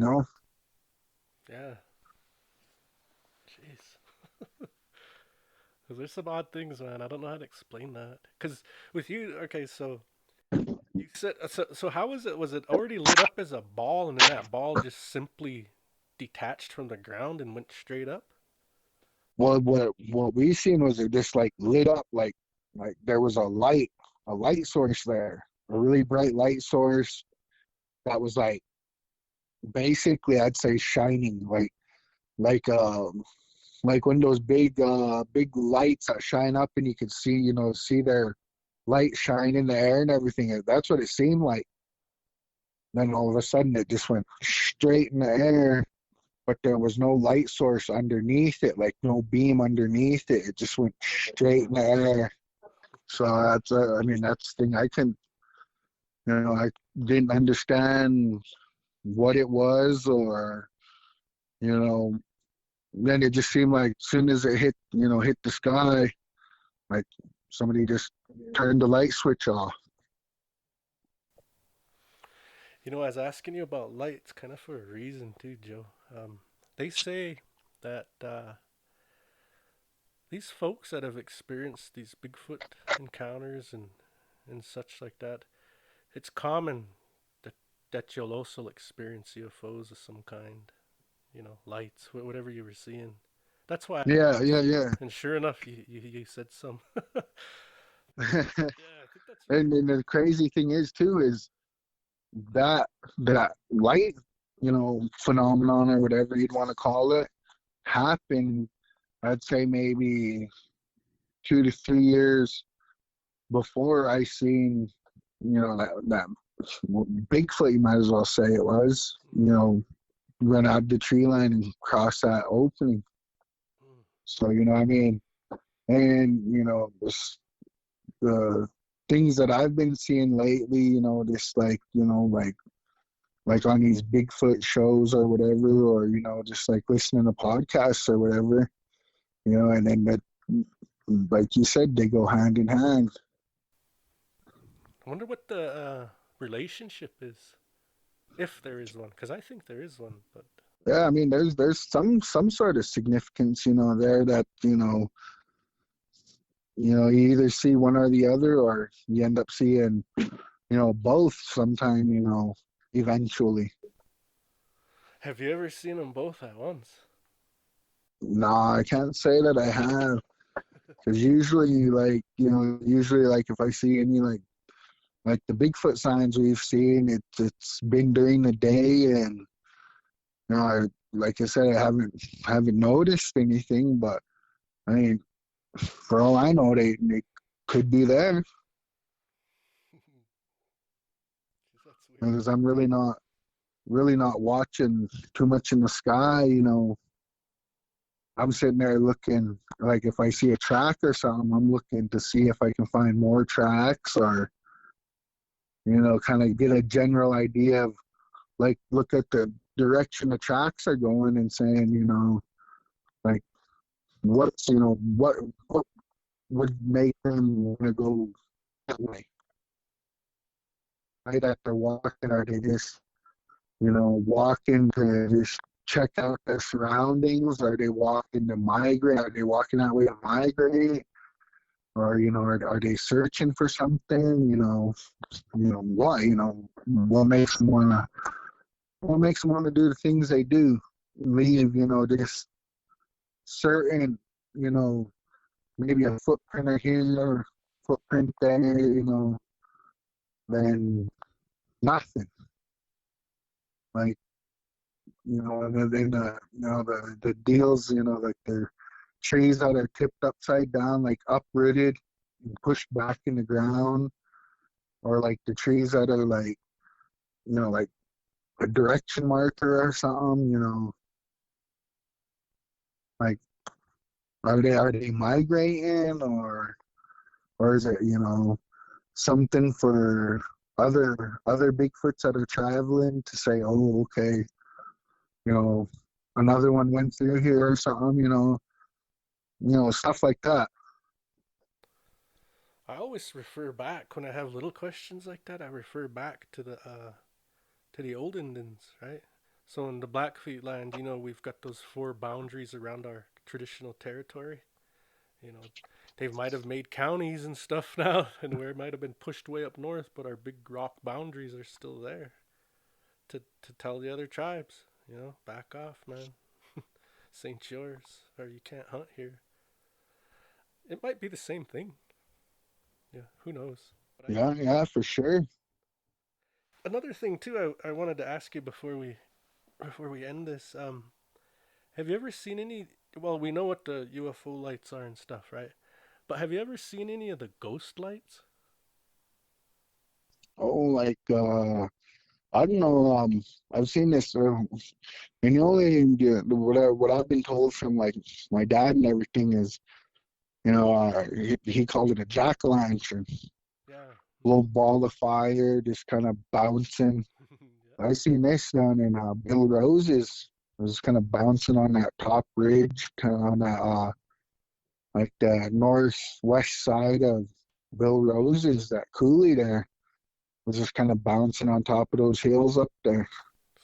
Yeah. Jeez. There's some odd things, man. I don't know how to explain that. Cause with you, okay, so you said so. How was it? Was it already lit up as a ball, and then that ball just simply detached from the ground and went straight up? Well, what we seen was it just like lit up, like there was a light source there, a really bright light source that was like basically, I'd say, shining, like like when those big lights that shine up and you could see their light shine in the air and everything. That's what it seemed like. Then all of a sudden it just went straight in the air, but there was no light source underneath it, like no beam underneath it. It just went straight in the air. So I mean, that's the thing. I didn't understand what it was, or you know then it just seemed like as soon as it hit the sky, like somebody just turned the light switch off. I was asking you about lights kind of for a reason too, Joe. They say that these folks that have experienced these Bigfoot encounters and such like that, it's common that you'll also experience UFOs of some kind. Lights, whatever you were seeing. That's why I Yeah, asked. yeah, yeah. And sure enough, you said some. Yeah, I think that's really. And the crazy thing is too is that that light, phenomenon or whatever you'd want to call it, happened. I'd say maybe 2 to 3 years before I seen, that Bigfoot. You might as well say it was. Run out the tree line and cross that opening. So what I mean, and the things that I've been seeing lately, just like on these Bigfoot shows or whatever, or just like listening to podcasts or whatever, and then that, like you said, they go hand in hand. I wonder what the relationship is, if there is one, because I think there is one. But Yeah, I mean, there's some sort of significance, there that you either see one or the other, or you end up seeing both sometime, eventually. have you ever seen them both at once? Nah, I can't say that I have, because usually, like if I see any like the Bigfoot signs we've seen, it's been during the day, and like I said, I haven't noticed anything, but I mean, for all I know, they could be there, That's weird. because I'm really not watching too much in the sky. I'm sitting there looking, like if I see a track or something, I'm looking to see if I can find more tracks, or kind of get a general idea of, like, look at the direction the tracks are going and saying, like what would make them want to go that way? Right, that they're walking, are they just walking to just check out their surroundings? Are they walking to migrate? Are they walking that way to migrate? Or are they searching for something? What makes them wanna do the things they do? Leave just certain, maybe a footprint or here or footprint there, then nothing. Like, and then the deals, like the trees that are tipped upside down, like uprooted and pushed back in the ground, or like the trees that are like a direction marker or something, like are they migrating, or is it something for other Bigfoots that are traveling to say, oh, okay, another one went through here or something, stuff like that. I always refer back when I have little questions like that. I refer back to the old Indians, right? So in the Blackfeet land, we've got those four boundaries around our traditional territory. You know, they might have made counties and stuff now, and where it might have been pushed way up north, but our big rock boundaries are still there to tell the other tribes, back off, man. This ain't yours, or you can't hunt here. It might be the same thing. Yeah, who knows? Yeah, for sure. Another thing too, I wanted to ask you before we end this. Have you ever seen any? Well, we know what the UFO lights are and stuff, right? But have you ever seen any of the ghost lights? Oh, like I don't know. I've seen this, and the only what I've been told from like my dad and everything is, he called it a jack-o'-lantern, Yeah. little ball of fire, just kind of bouncing. Yeah. I seen this down in Bill Rose's. I was kind of bouncing on that top ridge, kind of on that like the northwest side of Bill Rose's, that coulee there. I was just kind of bouncing on top of those hills up there.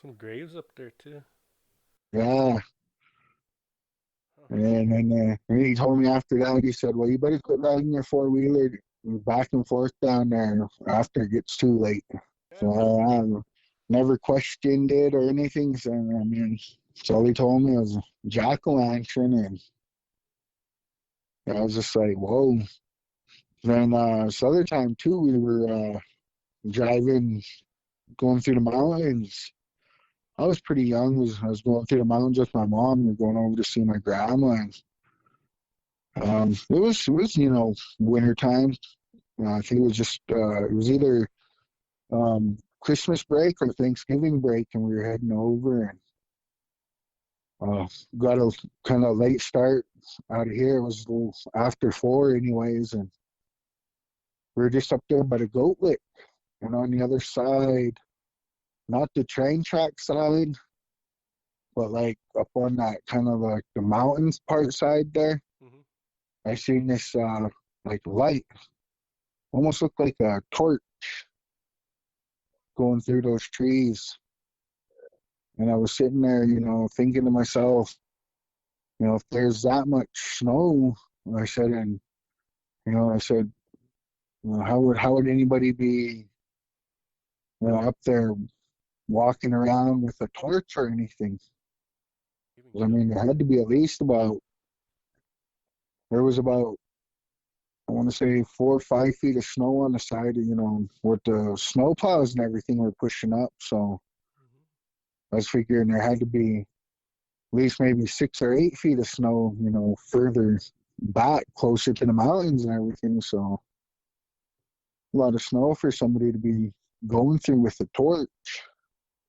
Some graves up there too. Yeah. Huh. And he told me after that, he said, well, you better quit riding your four wheeler back and forth down there after it gets too late. Yeah, So I never questioned it or anything. So, I mean, so all he told me was jack-o'-lantern. And I was just like, whoa. Then this other time, too, we were driving, going through the mountains. I was pretty young. I was going through the mountains with my mom. We were going over to see my grandma. And it was winter time. I think it was just it was either Christmas break or Thanksgiving break, and we were heading over and got a kind of late start out of here. It was a little after 4, anyways, and we were just up there by the goat lick, and on the other side, not the train track side, but like up on that kind of like the mountains part side there. Mm-hmm. I seen this like light, almost looked like a torch going through those trees. And I was sitting there, thinking to myself, if there's that much snow, I said, and I said, how would anybody be, up there walking around with a torch or anything? I mean, there had to be at least there was about, I want to say 4 or 5 feet of snow on the side, with the snow plows and everything were pushing up. So I was figuring there had to be at least maybe 6 or 8 feet of snow, further back, closer to the mountains and everything. So a lot of snow for somebody to be going through with a torch.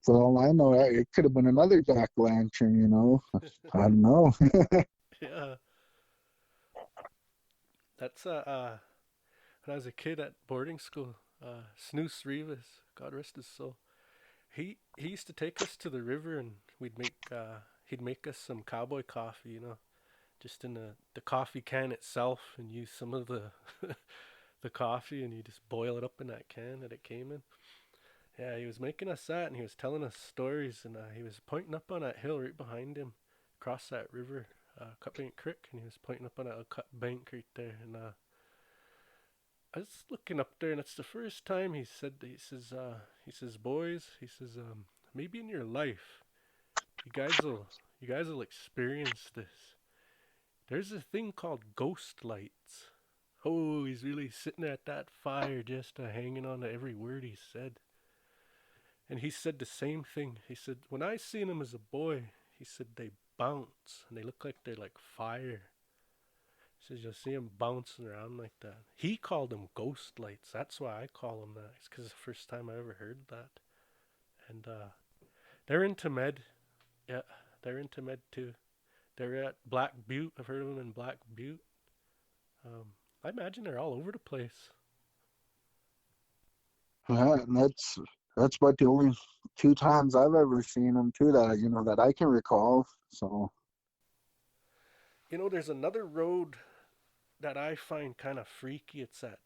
For all I know, it could have been another jack-o'-lantern, I don't know. Yeah, that's when I was a kid at boarding school, Snooze Rivas, God rest his soul. He used to take us to the river and he'd make us some cowboy coffee, just in the coffee can itself, and use some of the the coffee, and you just boil it up in that can that it came in. Yeah, he was making us that, and he was telling us stories, and he was pointing up on that hill right behind him, across that river, Cut Bank Creek, and he was pointing up on that cut bank right there, and I was looking up there, and it's the first time he says, boys, he says, maybe in your life, you guys will, you guys will experience this. There's a thing called ghost lights. Oh, he's really sitting at that fire, just hanging on to every word he said. And he said the same thing. He said, when I seen them as a boy, he said they bounce and they look like they're like fire. He says you'll see them bouncing around like that. He called them ghost lights. That's why I call them that. It's because it's the first time I ever heard that. And they're into med. Yeah, they're into med too. They're at Black Butte. I've heard of them in Black Butte. Um, I imagine they're all over the place. Yeah, and that's about the only 2 times I've ever seen them too, that I can recall. So There's another road that I find kind of freaky. It's that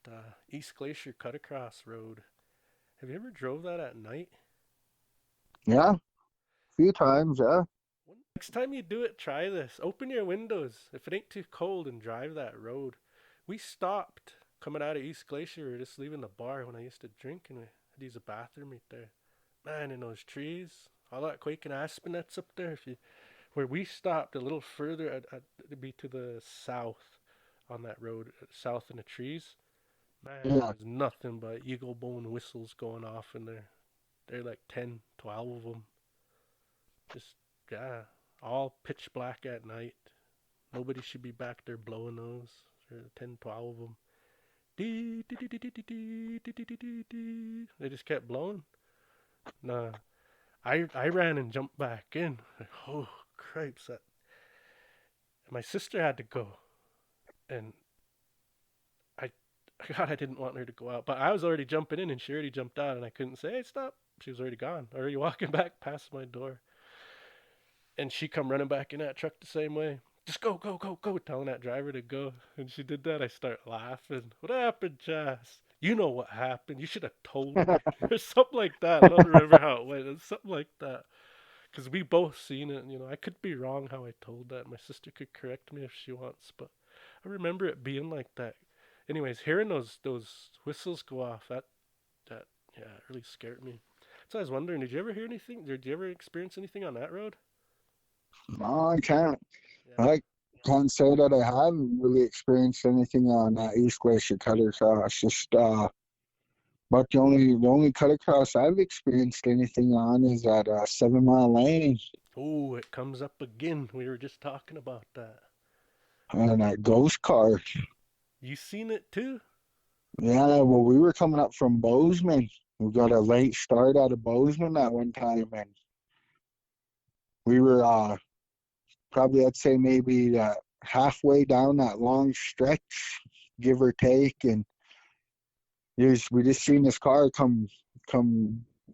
East Glacier Cut Across Road. Have you ever drove that at night? yeah, a few times, yeah. Next time you do it, try this. Open your windows if it ain't too cold and drive that road. We stopped coming out of East Glacier. We were just leaving the bar when I used to drink, and we had to use a bathroom right there. Man, in those trees, all that quaking aspen that's up there. Where we stopped a little further, it'd be to the south on that road, south in the trees. Man, Yeah. there's nothing but eagle bone whistles going off in there. They're like 10, 12 of them. Just, yeah, all pitch black at night. Nobody should be back there blowing those. There are 10, 12 of them. They just kept blowing. Nah, I ran and jumped back in. Oh, cripes. My sister had to go. And I, God, I didn't want her to go out. But I was already jumping in, and she already jumped out, and I couldn't say, hey, stop. She was already gone, already walking back past my door. And she come running back in that truck the same way. Just go, go, go, go, telling that driver to go. And she did that. I start laughing. What happened, Jazz? You know what happened. You should have told me. Or something like that. I don't remember how it went. It was something like that. Because we both seen it. And, I could be wrong how I told that. My sister could correct me if she wants. But I remember it being like that. Anyways, hearing those whistles go off, that yeah, it really scared me. So I was wondering, did you ever hear anything? Did you ever experience anything on that road? No, I can't. Yeah. I can't say that I haven't really experienced anything on that East Glacier cutter cross. Just but the only cutter cross I've experienced anything on is at 7 Mile Lane Oh, it comes up again. We were just talking about that. and that ghost car. You seen it too? Yeah, well, we were coming up from Bozeman. We got a late start out of Bozeman that one time, and we were probably, I'd say, maybe halfway down that long stretch, give or take, and we just seen this car come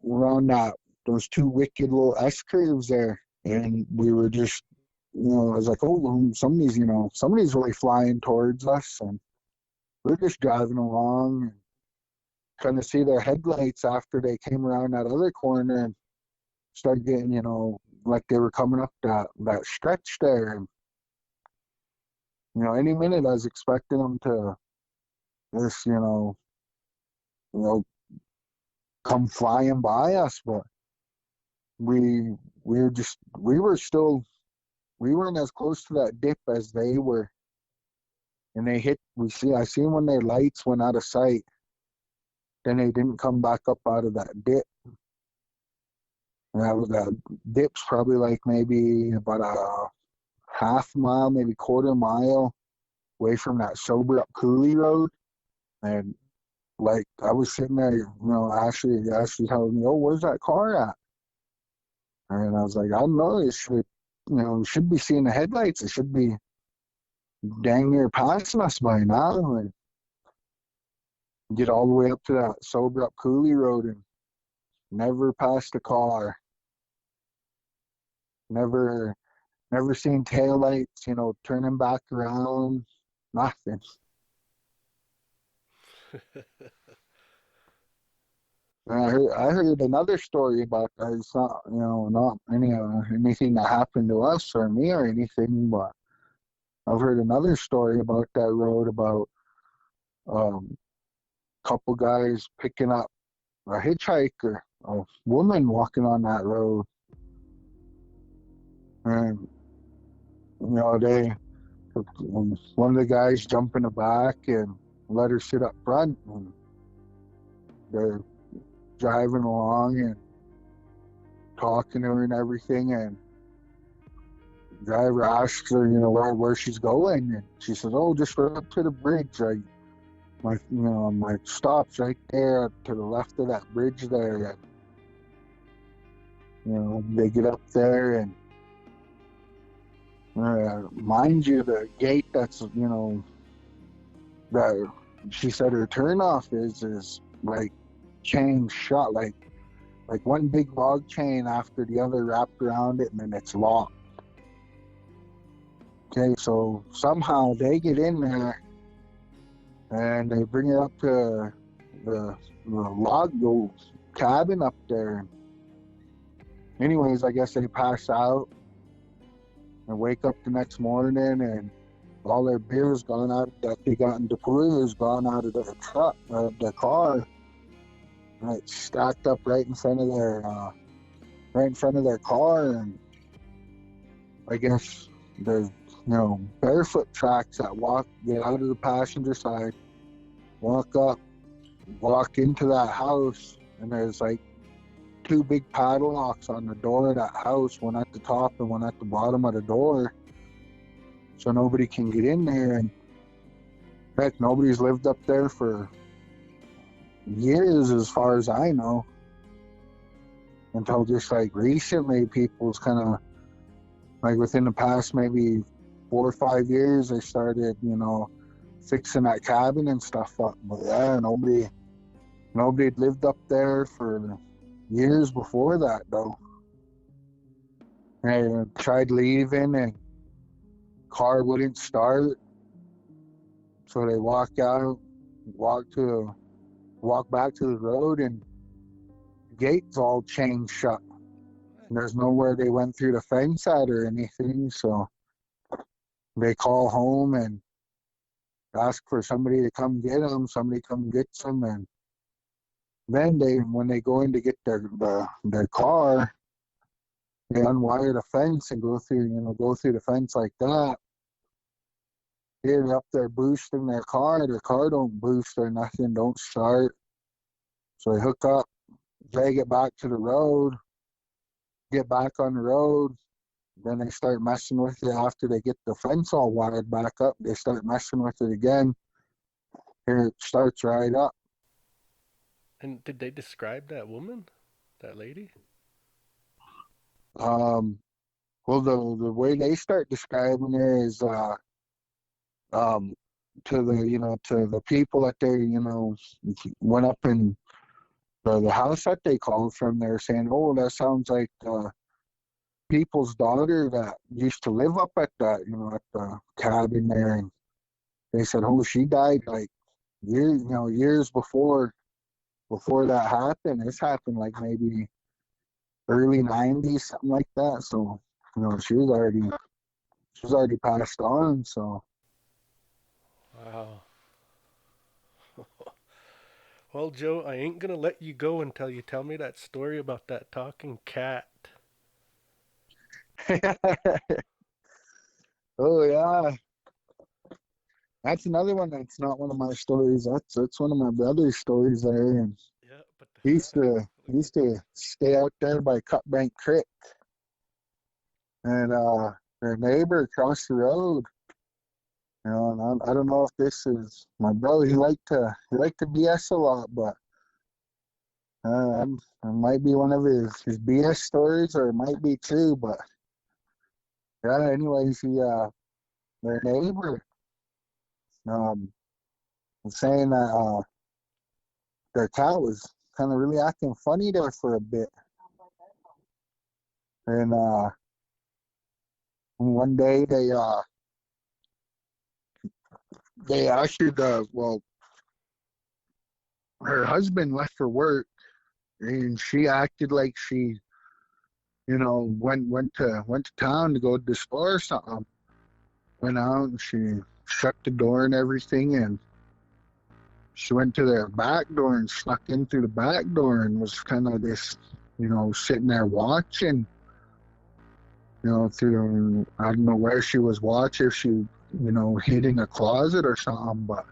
around those two wicked little S curves there, and we were just, I was like, oh, somebody's really flying towards us, and we're just driving along and kind of see their headlights after they came around that other corner and started getting, like they were coming up that stretch there, and any minute I was expecting them to just, you know, come flying by us, but we we weren't as close to that dip as they were, and I seen when their lights went out of sight, then they didn't come back up out of that dip, and that dip's probably like maybe about a half mile, maybe quarter mile away from that sober up coulee road, and like I was sitting there, Ashley telling me, oh, where's that car at? And I was like, I don't know. It should, we should be seeing the headlights. It should be dang near passing us by now. And get all the way up to that sober up coulee road and never passed a car. Never, never seen taillights, turning back around. Nothing. I heard another story about that. It's not, not anything that happened to us or me or anything, but I've heard another story about that road about couple guys picking up a hitchhiker, a woman walking on that road, and they one of the guys jumped in the back and let her sit up front, and they're driving along and talking to her and everything, and the driver asks her, where she's going, and she says, oh, just right up to the bridge. My stop's right there to the left of that bridge there. And, they get up there, and mind you, the gate that's, that she said her turnoff is like chain shut, like one big log chain after the other wrapped around it, and then it's locked. Okay, so somehow they get in there and they bring her up to the log cabin up there. Anyways, I guess they pass out and wake up the next morning, and all their beer's gone out that they got in the coolers gone out of their truck, their car. And it's stacked up right in front of their car, and I guess there's barefoot tracks that get out of the passenger side, walk into that house, and there's like two big padlocks on the door of that house, one at the top and one at the bottom of the door, so nobody can get in there. And heck, nobody's lived up there for years as far as I know, until just like recently. People's kind of like within the past maybe 4 or 5 years they started fixing that cabin and stuff up. But yeah, nobody had lived up there for years before that though. They tried leaving and car wouldn't start. So they walk out, walk back to the road, and the gates all chained shut. There's nowhere they went through the fence at or anything. So they call home and ask for somebody to come get them. Somebody come gets them, and then when they go in to get their car, they unwire the fence and go through the fence like that. They're up there boosting their car. Their car don't boost or nothing, don't start. So they hook up, drag it back to the road, get back on the road. Then they start messing with it after they get the fence all wired back up. They start messing with it again. Here it starts right up. And did they describe that woman, that lady? Well, the way they start describing her is to the people that they went up in the house that they called from. They're saying, oh, that sounds like people's daughter that used to live up at that at the cabin there. And they said, oh, she died like years before that happened. This happened like maybe early 90s, something like that. So she was already passed on. So Wow. Well, Joe, I ain't gonna let you go until you tell me that story about that talking cat. oh yeah, that's another one that's not one of my stories. That's one of my brother's stories there. And Yeah, but he used to stay out there by Cutbank Creek, and their neighbor across the road. And I don't know if this is my brother. He liked to BS a lot, but it might be one of his BS stories, or it might be true. But yeah, anyways, their neighbor was saying that their cat was kind of really acting funny there for a bit, and one day they actually her husband left for work, and she acted like she went to town to go to the store or something. Went out and she shut the door and everything, and she went to their back door and snuck in through the back door and was kind of just sitting there watching. Through, I don't know where she was watching, if she hid in a closet or something, but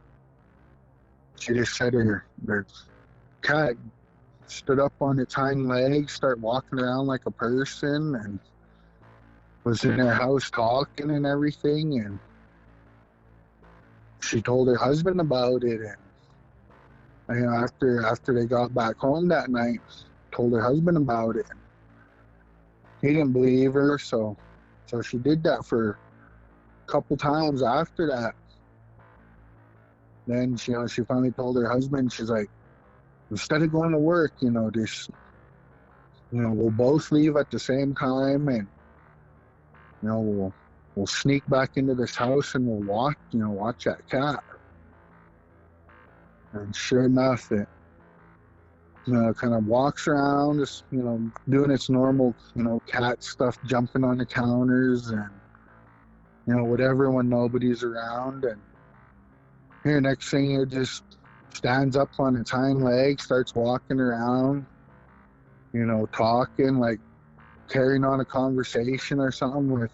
she just said her cat stood up on its hind legs, started walking around like a person, and was in her house talking and everything. And she told her husband about it, and after they got back home that night, told her husband about it. He didn't believe her, so she did that for a couple times after that. Then she finally told her husband, she's like, instead of going to work, just we'll both leave at the same time, and we'll sneak back into this house and we'll watch that cat. And sure enough, it kind of walks around, just doing its normal cat stuff, jumping on the counters and whatever when nobody's around. And here, next thing, it just stands up on its hind legs, starts walking around, talking, like carrying on a conversation or something with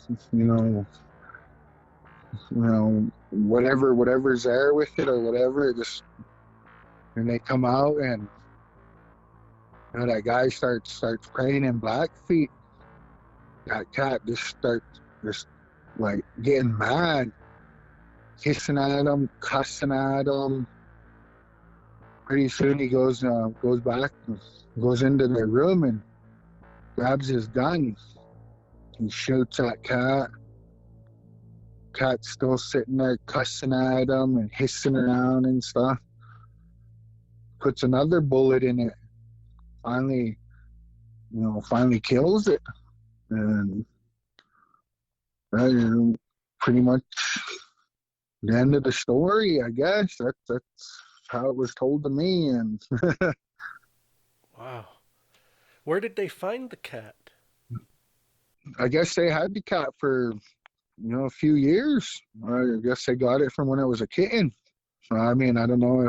whatever's there with it or whatever. And they come out, and that guy starts praying in Blackfeet. That cat just starts like getting mad, hissing at him, cussing at him. Pretty soon he goes back, goes into their room and grabs his gun. He shoots that cat. Cat's still sitting there cussing at him and hissing around and stuff. Puts another bullet in it. Finally kills it. And Pretty much the end of the story, I guess. That's how it was told to me. And Wow. Where did they find the cat? I guess they had the cat for a few years. I guess they got it from when it was a kitten. So I mean, I don't know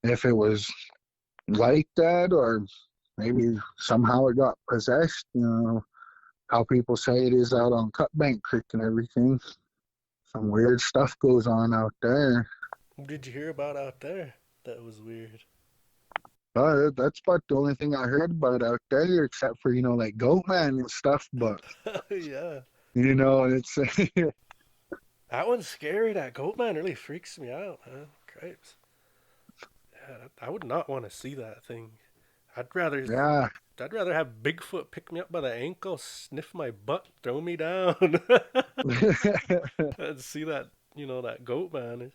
if it was like that or maybe somehow it got possessed. How people say it is out on Cutbank Creek and everything. Some weird stuff goes on out there. What did you hear about out there? That was weird. That's about the only thing I heard about out there, except for like Goatman and stuff. But Yeah. it's That one's scary. That goat man really freaks me out, man. Cripes. Yeah, I would not want to see that thing. I'd rather yeah. I'd rather have Bigfoot pick me up by the ankle, sniff my butt, throw me down, and see that that goat man.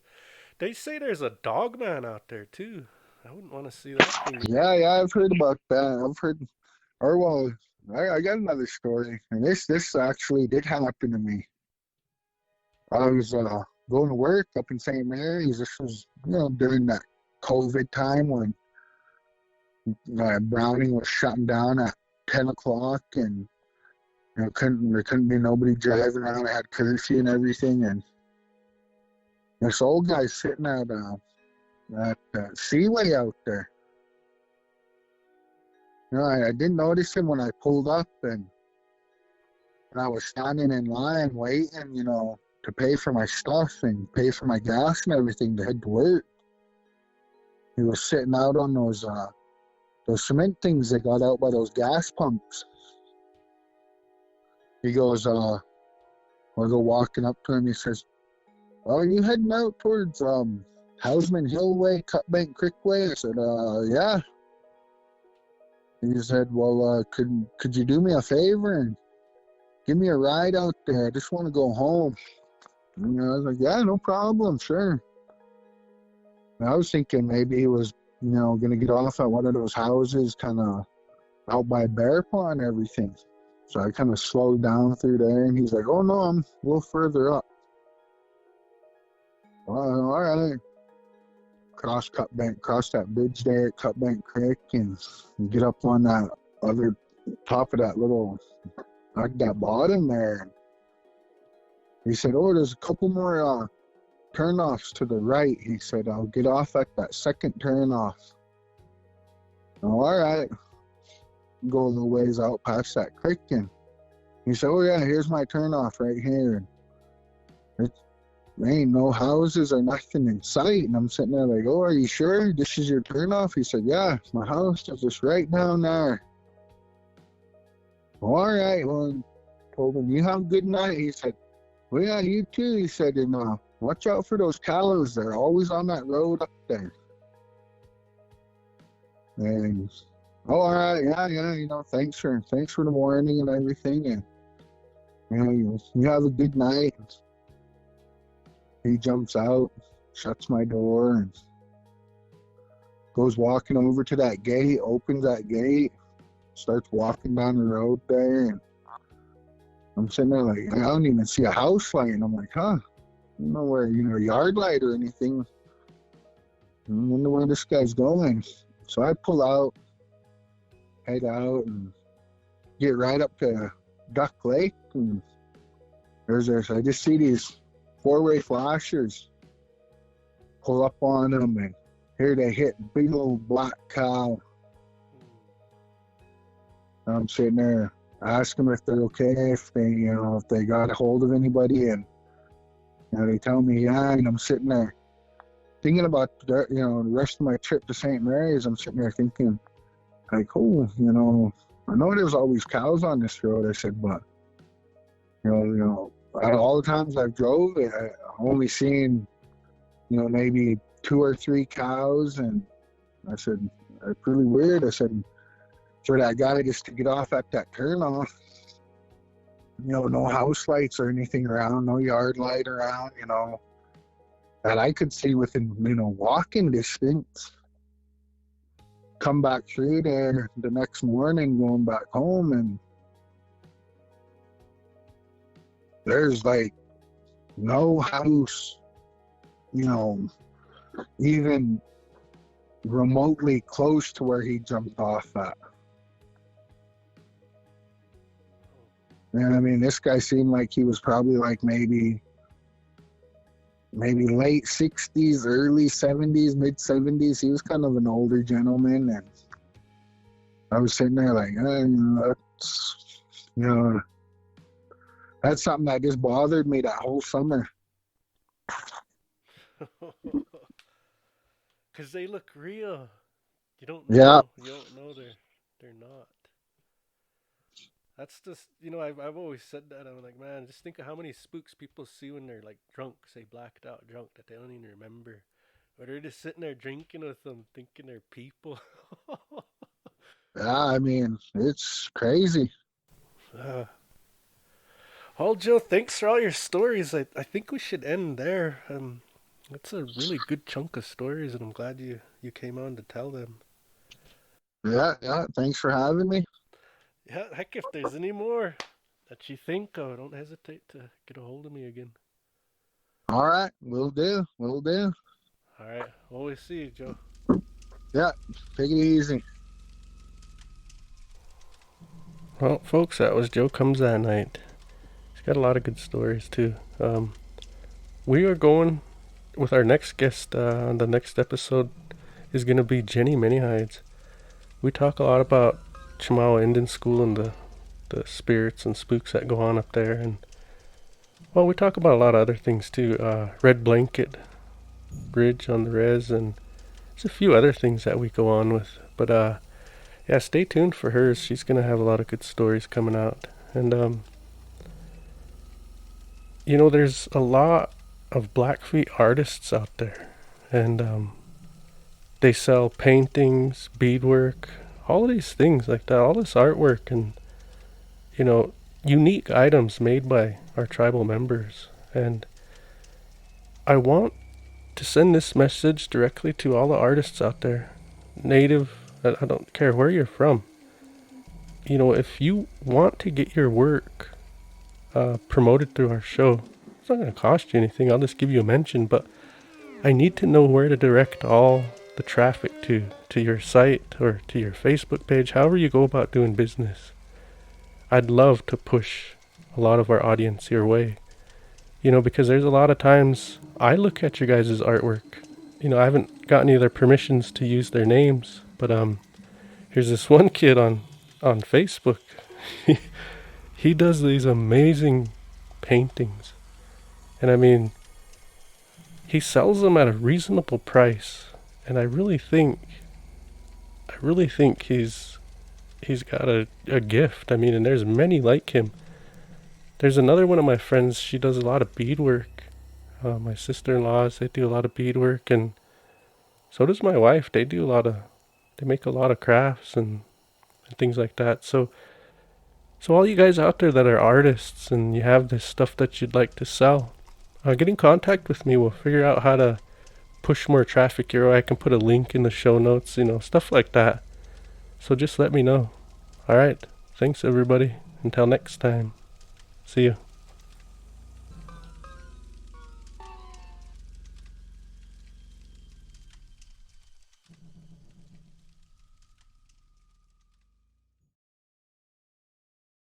They say there's a dog man out there too. I wouldn't want to see that thing. Yeah, I've heard about that. I've heard, or well, I got another story, and this actually did happen to me. I was going to work up in St. Mary's. This was during that COVID time when Browning was shutting down at 10 o'clock, and there couldn't be nobody driving around. I had curfew and everything, and this old guy sitting at that seaway out there. I didn't notice him when I pulled up, and I was standing in line waiting, to pay for my stuff and pay for my gas and everything to head to work. He was sitting out on those cement things they got out by those gas pumps. He goes, I go walking up to him. He says, "Oh, are you heading out towards Houseman Hill Way, Cutbank Creek Way?" I said, "Yeah." He said, "Well, could you do me a favor and give me a ride out there? I just want to go home." And I was like, "Yeah, no problem, sure." And I was thinking maybe he was, going to get off at one of those houses kind of out by Bear Pond and everything. So I kind of slowed down through there, and he's like, "Oh, no, I'm a little further up." Well, all right. Cross that bridge there at Cutbank Creek and get up on that other top of that little, like that bottom there. He said, "Oh, there's a couple more turnoffs to the right." He said, "I'll get off at that second turnoff." Oh, all right. Go a little ways out past that creek, and he said, "Oh yeah, here's my turnoff right here." There ain't no houses or nothing in sight, and I'm sitting there like, "Oh, are you sure this is your turnoff?" He said, "Yeah, my house is just right down there." All right. Well, I told him, "You have a good night." He said, "Well, yeah, you too." He said, "And watch out for those cows. They're always on that road up there." And all right, yeah, thanks for the warning and everything, and you have a good night. He jumps out, shuts my door, and goes walking over to that gate, opens that gate, starts walking down the road there, and I'm sitting there like, I don't even see a house light, and I'm like, huh, nowhere, a yard light or anything. I wonder where this guy's going. So I pull out, head out, and get right up to Duck Lake, and I just see these four-way flashers pull up on them, and here they hit big old black cow. I'm sitting there, ask them if they're okay, if they got a hold of anybody, and they tell me yeah, and I'm sitting there thinking about the rest of my trip to St. Mary's. I'm sitting there thinking like, oh, I know there's always cows on this road. I said, but out of all the times I've drove, I've only seen, maybe 2 or 3 cows, and I said, it's really weird. I said, for that guy just to get off at that turnoff, no house lights or anything around, no yard light around, that I could see within, walking distance. Come back through there the next morning, going back home, and There's like no house, you know, even remotely close to where he jumped off at. And I mean, this guy seemed like he was probably like maybe late 60s, early 70s, mid 70s. He was kind of an older gentleman, and I was sitting there like, you know, that's something that just bothered me that whole summer. Because they look real. You don't Yeah. know. You don't know they're not. That's just, I've always said that. I'm like, man, just think of how many spooks people see when they're like drunk, say blacked out drunk, that they don't even remember. Or they're just sitting there drinking with them, thinking they're people. Yeah, I mean, it's crazy. Well, Joe, thanks for all your stories. I think we should end there. That's a really good chunk of stories, and I'm glad you came on to tell them. Yeah, thanks for having me. Yeah, heck, if there's any more that you think of, don't hesitate to get a hold of me again. All right, will do. All right, always see you, Joe. Yeah, take it easy. Well, folks, that was Joe Comes That Night. He's got a lot of good stories, too. We are going with our next guest on the next episode is going to be Jenny Manyhides. We talk a lot about Chemawa Indian School and the spirits and spooks that go on up there. And, well, we talk about a lot of other things, too. Red Blanket Bridge on the res, and there's a few other things that we go on with. But, yeah, stay tuned for hers. She's going to have a lot of good stories coming out. And, there's a lot of Blackfeet artists out there. And they sell paintings, beadwork, all of these things like that, all this artwork and, unique items made by our tribal members. And I want to send this message directly to all the artists out there. Native, I don't care where you're from. If you want to get your work promoted through our show, it's not going to cost you anything. I'll just give you a mention, but I need to know where to direct all the traffic to your site or to your Facebook page, however you go about doing business. I'd love to push a lot of our audience your way. Because there's a lot of times I look at your guys' artwork. I haven't gotten any of their permissions to use their names, but here's this one kid on Facebook. He does these amazing paintings. And I mean, he sells them at a reasonable price. And I really think he's got a gift. I mean, and there's many like him. There's another one of my friends, she does a lot of beadwork. My sister-in-laws, they do a lot of beadwork, and so does my wife. They make a lot of crafts and things like that. So all you guys out there that are artists and you have this stuff that you'd like to sell, get in contact with me. We'll figure out how to push more traffic your way. I can put a link in the show notes, stuff like that. So just let me know. All right. Thanks, everybody. Until next time. See you.